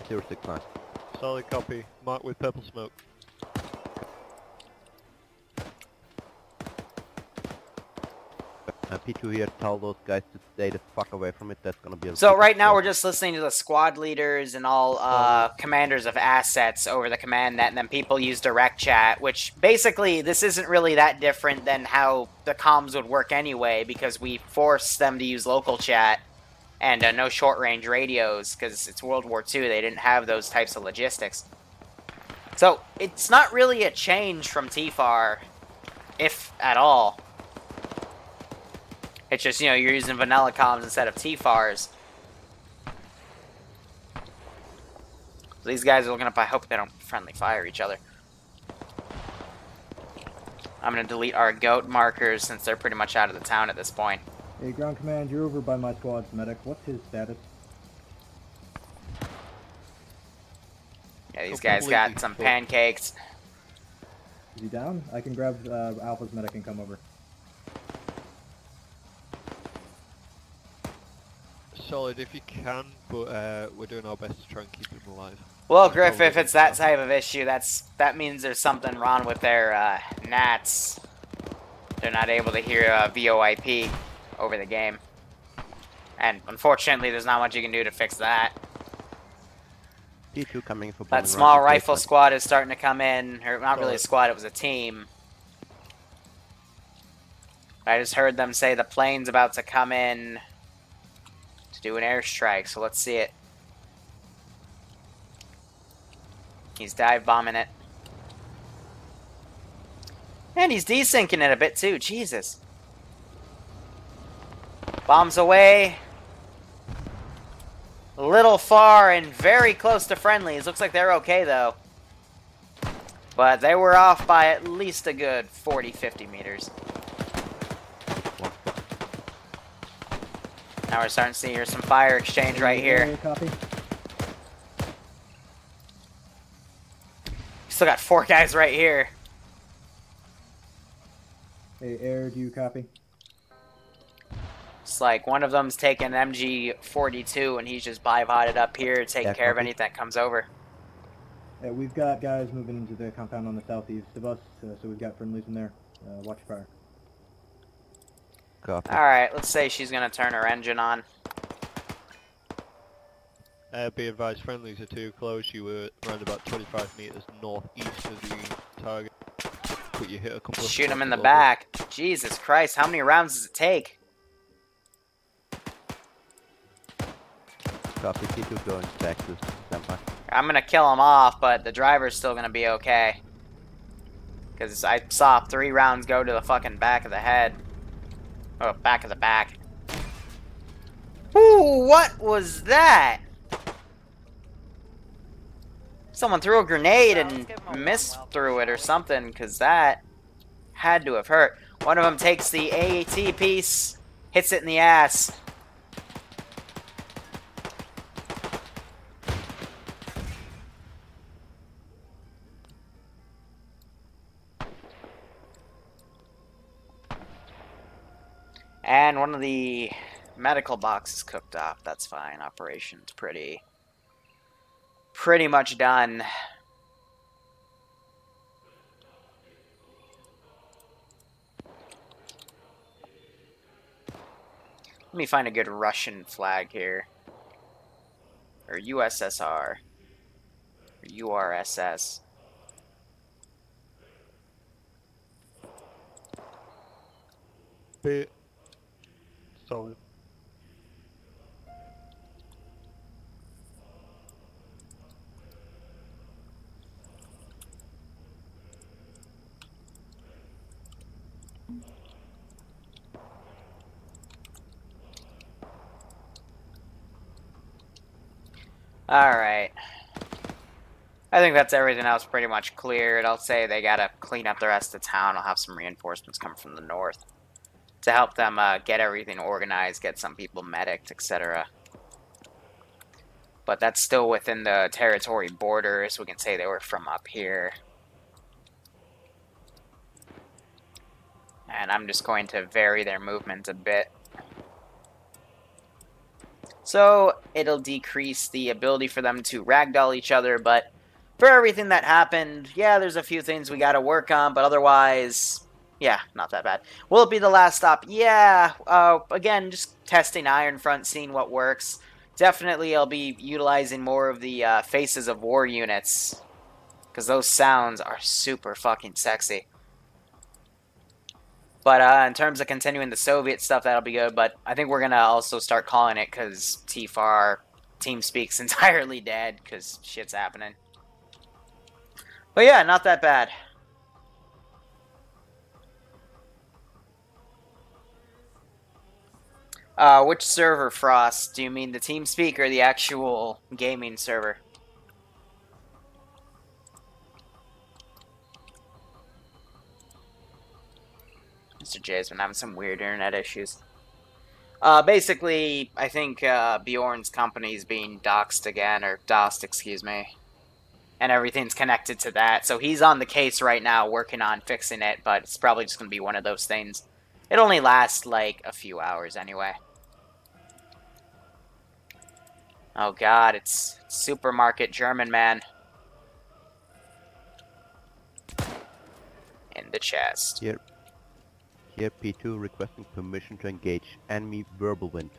069. Solid copy, marked with purple smoke. P2 here, tell those guys to stay the fuck away from it. That's gonna be a... So right now we're just listening to the squad leaders and all commanders of assets over the command net, and then people use direct chat, which basically this isn't really that different than how the comms would work anyway, because we force them to use local chat and no short-range radios, because it's World War II. They didn't have those types of logistics. So it's not really a change from TFAR, if at all. It's just, you know, you're using vanilla comms instead of TFARs. So these guys are looking up. I hope they don't friendly fire each other. I'm going to delete our goat markers since they're pretty much out of the town at this point. Hey, ground command, you're over by my squad's medic. What's his status? Yeah, these guys got some pancakes. Is he down? I can grab Alpha's medic and come over. Solid if you can, but we're doing our best to try and keep him alive. Well, Griff, if it's that type of issue, that means there's something wrong with their NATs. They're not able to hear VoIP over the game. And unfortunately, there's not much you can do to fix that. T2 coming for That small rifle squad is starting to come in. Or not really a squad, it was a team. I just heard them say the plane's about to come in to do an airstrike, so let's see it. He's dive bombing it. And he's desyncing it a bit too, Jesus. Bombs away. A little far and very close to friendlies. Looks like they're okay though. But they were off by at least a good 40-50 meters. Now we're starting to see some fire exchange right here. Copy. Still got 4 guys right here. Hey, Air, do you copy? It's like one of them's taking MG42 and he's just bivotted up here taking care of anything that comes over. We've got guys moving into the compound on the southeast of us, so we've got friendlies in there. Watch fire. Copy. Alright, let's say she's gonna turn her engine on. Be advised, friendlies are too close. You were around about 25 meters northeast of the target. But you hit a couple of shoot him in the back. Jesus Christ, how many rounds does it take? Copy, T2 going back to standby. I'm gonna kill him off, but the driver's still gonna be okay. Because I saw 3 rounds go to the fucking back of the head. Oh, back of the back. Ooh, what was that? Someone threw a grenade and missed through it or something, because that had to have hurt. One of them takes the AAT piece, hits it in the ass. And one of the medical boxes cooked off. That's fine. Operation's pretty much done. Let me find a good Russian flag here. Or USSR. Or URSS. Bit solid. Alright. I think that's everything else pretty much cleared. I'll say they gotta clean up the rest of town. I'll have some reinforcements come from the north to help them get everything organized, get some people medicked, etc. But that's still within the territory borders. We can say they were from up here. And I'm just going to vary their movement a bit. So it'll decrease the ability for them to ragdoll each other, but for everything that happened, yeah, there's a few things we gotta work on, but otherwise, yeah, not that bad. Will it be the last stop? Yeah, again, just testing Iron Front, seeing what works. Definitely I'll be utilizing more of the Faces of War units, because those sounds are super fucking sexy. But in terms of continuing the Soviet stuff, that'll be good. But I think we're going to also start calling it because TFAR, TeamSpeak's entirely dead because shit's happening. But yeah, not that bad. Which server, Frost? Do you mean the TeamSpeak or the actual gaming server? Mr. J's been having some weird internet issues. Basically, I think Bjorn's company is being doxed again, or DOSed, excuse me. And everything's connected to that. So he's on the case right now working on fixing it, but it's probably just going to be one of those things. It only lasts like a few hours anyway. Oh god, it's supermarket German man. In the chest. Here P2 requesting permission to engage enemy verbal wind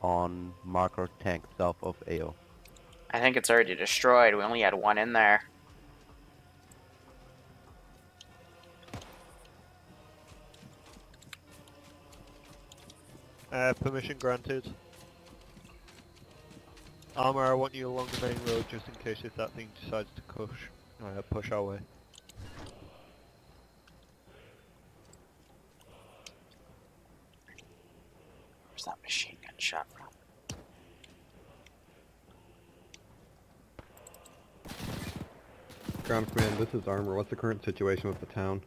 on marker tank south of AO. I think it's already destroyed. We only had one in there. Permission granted. Arma, I want you along the main road just in case if that thing decides to push our way. Where's that machine gun shot from? Ground Command, this is Armor. What's the current situation with the town?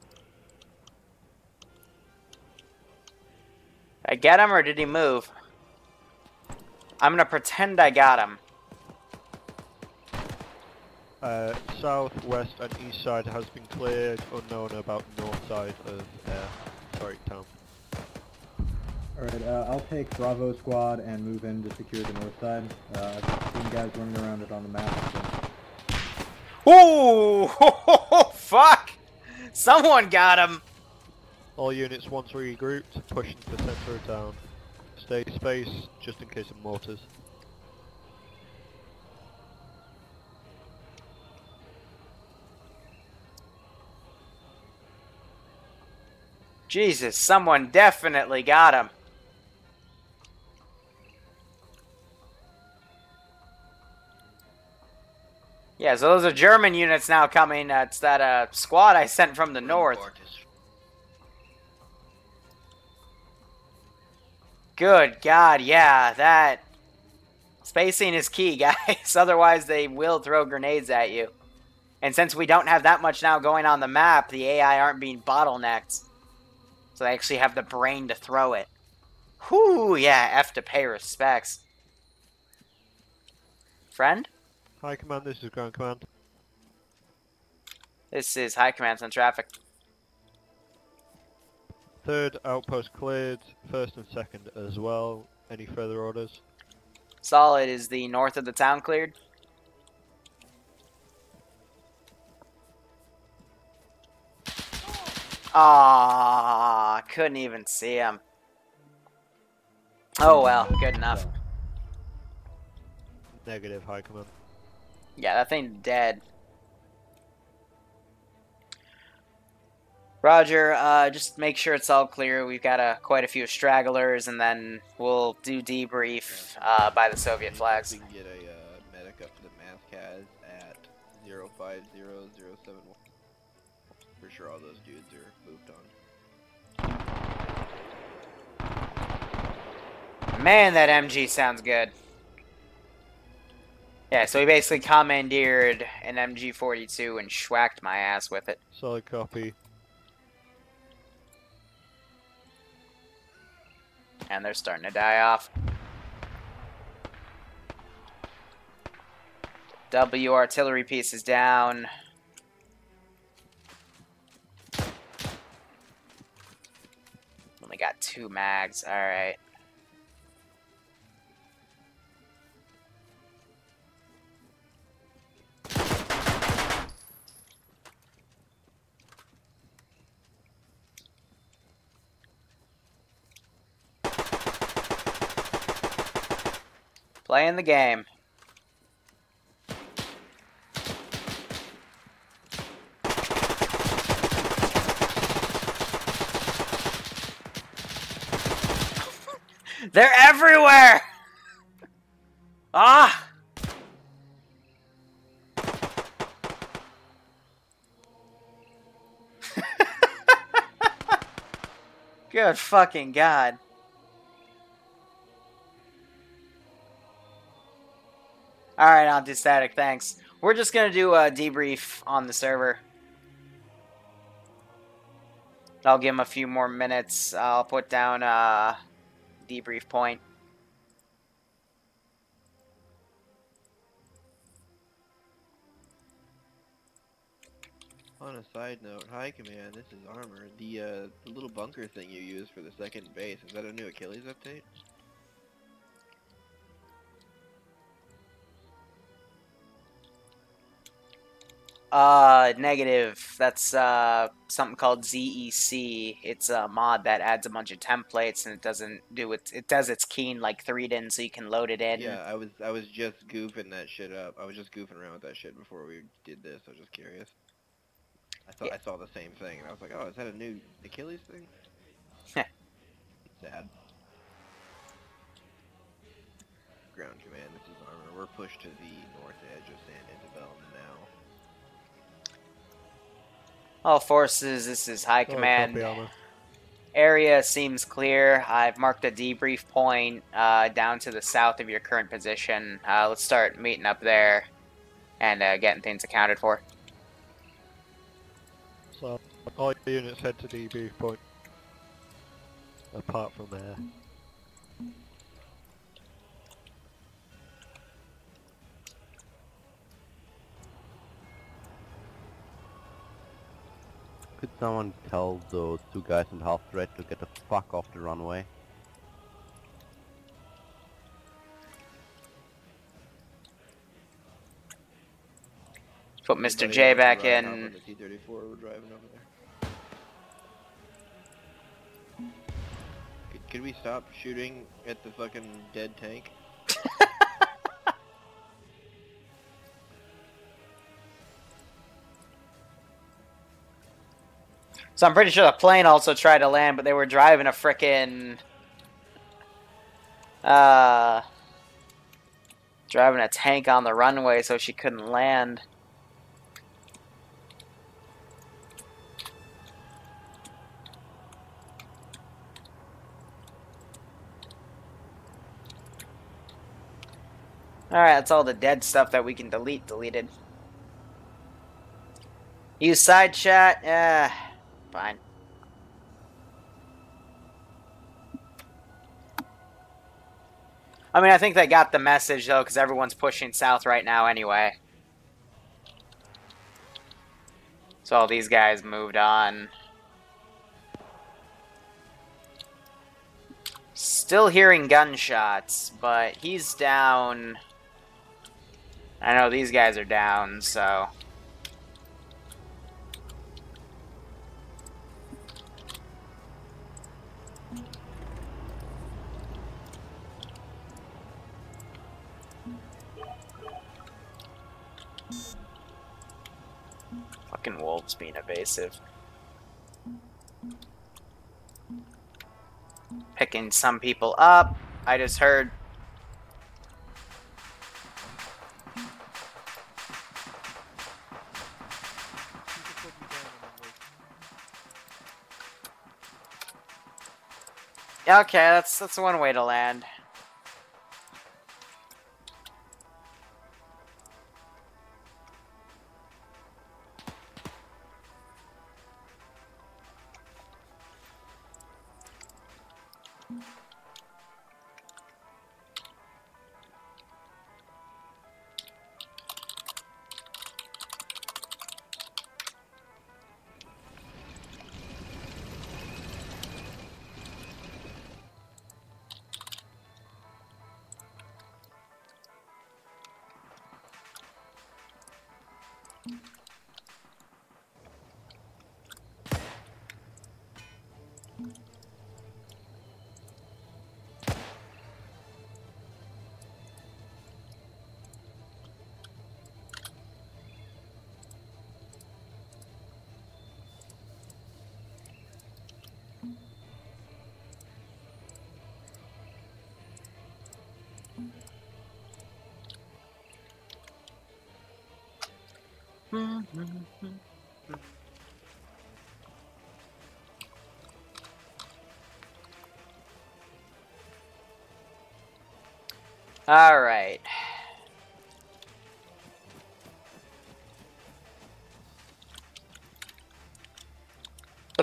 Did I get him or did he move? I'm gonna pretend I got him. South, west, and east side has been cleared. Unknown about north side of town. Alright, I'll take Bravo squad and move in to secure the north side. I've seen guys running around it on the map. So. Ooh! Fuck! Someone got him! All units once regrouped, push into the center of town. Stay space, just in case of mortars. Jesus, someone definitely got him. Yeah, so those are German units now coming. It's that squad I sent from the north. Good God, yeah, that... Spacing is key, guys. Otherwise, they will throw grenades at you. And since we don't have that much now going on the map, the AI aren't being bottlenecked. So they actually have the brain to throw it. Whew, yeah, F to pay respects. Friend? High Command, this is Ground Command. This is High Command on traffic. Third outpost cleared, first and second as well. Any further orders? Solid. Is the north of the town cleared? Ah, couldn't even see him. Oh well, good enough. Negative, High Command. Yeah, that thing's dead. Roger, just make sure it's all clear. We've got quite a few stragglers, and then we'll do debrief by the Soviet flags. We can get a medic up to the Mathcaz at 050071. For sure all those dudes are moved on. Man, that MG sounds good. Yeah, so we basically commandeered an MG42 and schwacked my ass with it. Solid copy. And they're starting to die off. W artillery piece is down. Only got 2 mags. Alright. Playing the game. They're everywhere! Ah! Good fucking God. Alright, anti-static, thanks. We're just gonna do a debrief on the server. I'll give him a few more minutes. I'll put down a debrief point. On a side note, hi Command, this is Armor. The little bunker thing you use for the second base, is that a new Achilles update? Negative. That's something called ZEC. It's a mod that adds a bunch of templates, and it doesn't do it. It does its keying like 3'd in, so you can load it in. Yeah, I was just goofing that shit up. I was just goofing around with that shit before we did this. I was just curious. I saw the same thing, and I was like, oh, is that a new Achilles thing? Sad. Ground Command, this is Armor. We're pushed to the north edge of San Isabel now. All forces, this is High Command. Copy, Armor. Area seems clear. I've marked a debrief point down to the south of your current position. Let's start meeting up there and getting things accounted for. So, all units head to DB point. Apart from there. Could someone tell those two guys in half threat to get the fuck off the runway? Put Mr. J back in. On the T-34, we're driving over there. Could we stop shooting at the fucking dead tank? So I'm pretty sure the plane also tried to land, but they were driving a frickin' driving a tank on the runway, so she couldn't land. Alright, that's all the dead stuff that we can delete deleted. Use side chat? Yeah, fine. I mean, I think they got the message, though, because everyone's pushing south right now anyway. So all these guys moved on. Still hearing gunshots, but he's down. I know these guys are down, so... Fucking wolves being evasive. Picking some people up. I just heard... Okay, that's one way to land. All right.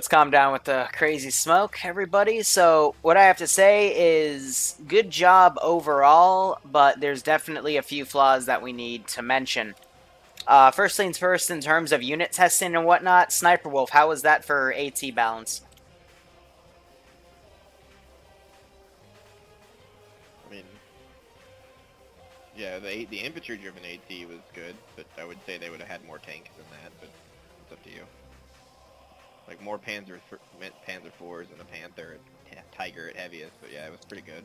Let's calm down with the crazy smoke, everybody. So what I have to say is good job overall, but there's definitely a few flaws that we need to mention. First things first, in terms of unit testing and whatnot, Sniper Wolf, how was that for AT balance? I mean, yeah, the infantry-driven AT was good, but I would say they would have had more tanks than that, but it's up to you. Like, more Panzer 4s and a Panther and Tiger at heaviest, but yeah, it was pretty good.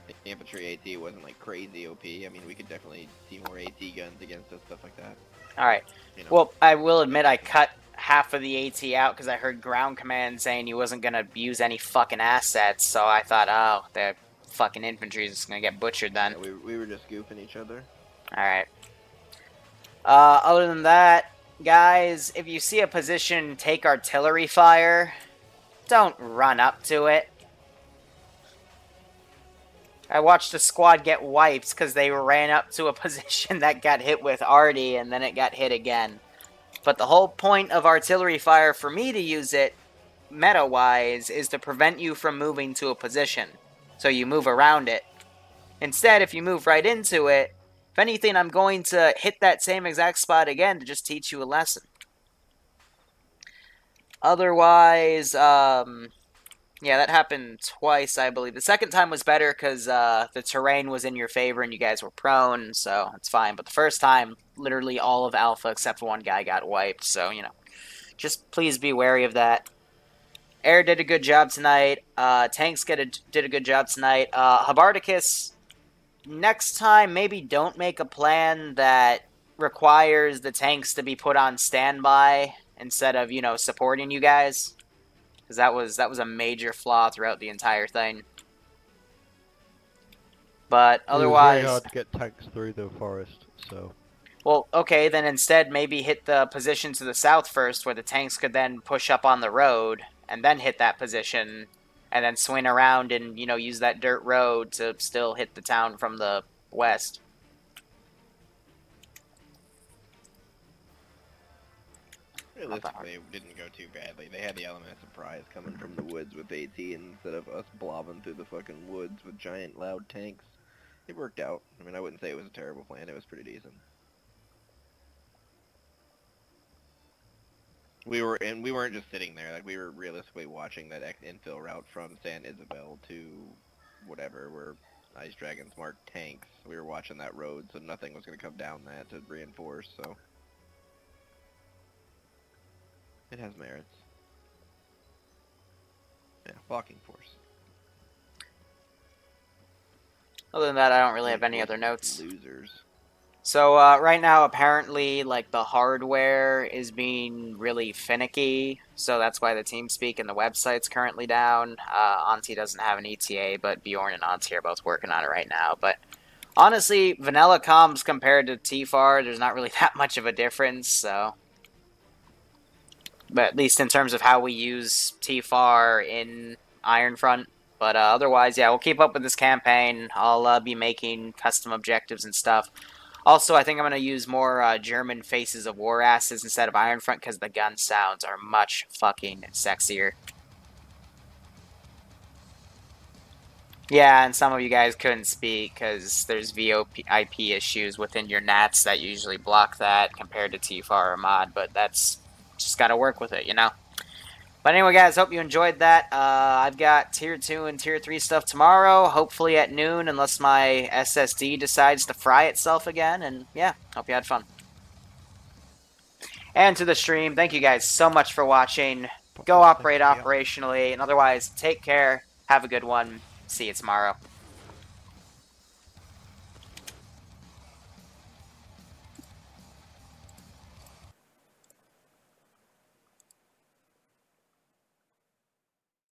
The infantry AT wasn't, like, crazy OP. I mean, we could definitely see more AT guns against us, stuff like that. Alright. You know. Well, I will admit I cut half of the AT out because I heard ground command saying he wasn't going to use any fucking assets, so I thought, oh, the fucking infantry is just going to get butchered then. Yeah, we were just goofing each other. Alright. Other than that, guys, if you see a position take artillery fire, don't run up to it. I watched a squad get wiped because they ran up to a position that got hit with arty and then it got hit again. But the whole point of artillery fire for me to use it, meta-wise, is to prevent you from moving to a position. So you move around it. Instead, if you move right into it, if anything, I'm going to hit that same exact spot again to just teach you a lesson. Otherwise, yeah, that happened twice, I believe. The second time was better because the terrain was in your favor and you guys were prone, so it's fine. But the first time, literally all of Alpha except for one guy got wiped, so, you know. Just please be wary of that. Air did a good job tonight. Tanks did a good job tonight. Habardicus, next time, maybe don't make a plan that requires the tanks to be put on standby instead of, you know, supporting you guys. Because that was a major flaw throughout the entire thing. But otherwise, it was very hard to get tanks through the forest, so. Well, okay, then instead maybe hit the position to the south first, where the tanks could then push up on the road, and then hit that position, and then swing around and, you know, use that dirt road to still hit the town from the west. Realistically, it didn't go too badly. They had the element of surprise coming from the woods with AT instead of us blobbing through the fucking woods with giant loud tanks. It worked out. I mean, I wouldn't say it was a terrible plan. It was pretty decent. We weren't just sitting there. Like, we were realistically watching that infill route from San Isabel to whatever, where Ice Dragons marked tanks. We were watching that road, so nothing was going to come down that to reinforce, so. It has merits. Yeah, blocking force. Other than that, I don't really have any other notes. Losers. So, right now, apparently, like, the hardware is being really finicky, so that's why the TeamSpeak and the website's currently down. Auntie doesn't have an ETA, but Bjorn and Auntie are both working on it right now. But, honestly, vanilla comms compared to TFAR, there's not really that much of a difference, so. But at least in terms of how we use TFAR in Ironfront. But otherwise, yeah, we'll keep up with this campaign. I'll be making custom objectives and stuff. Also, I think I'm going to use more German Faces of War asses instead of Ironfront because the gun sounds are much fucking sexier. Yeah, and some of you guys couldn't speak because there's VoIP issues within your NATs that usually block that compared to TFAR or mod, but that's just got to work with it, you know? But anyway, guys, hope you enjoyed that. I've got Tier 2 and Tier 3 stuff tomorrow, hopefully at noon, unless my SSD decides to fry itself again. And, yeah, hope you had fun. And to the stream, thank you guys so much for watching. Go operate operationally, and otherwise, take care. Have a good one. See you tomorrow.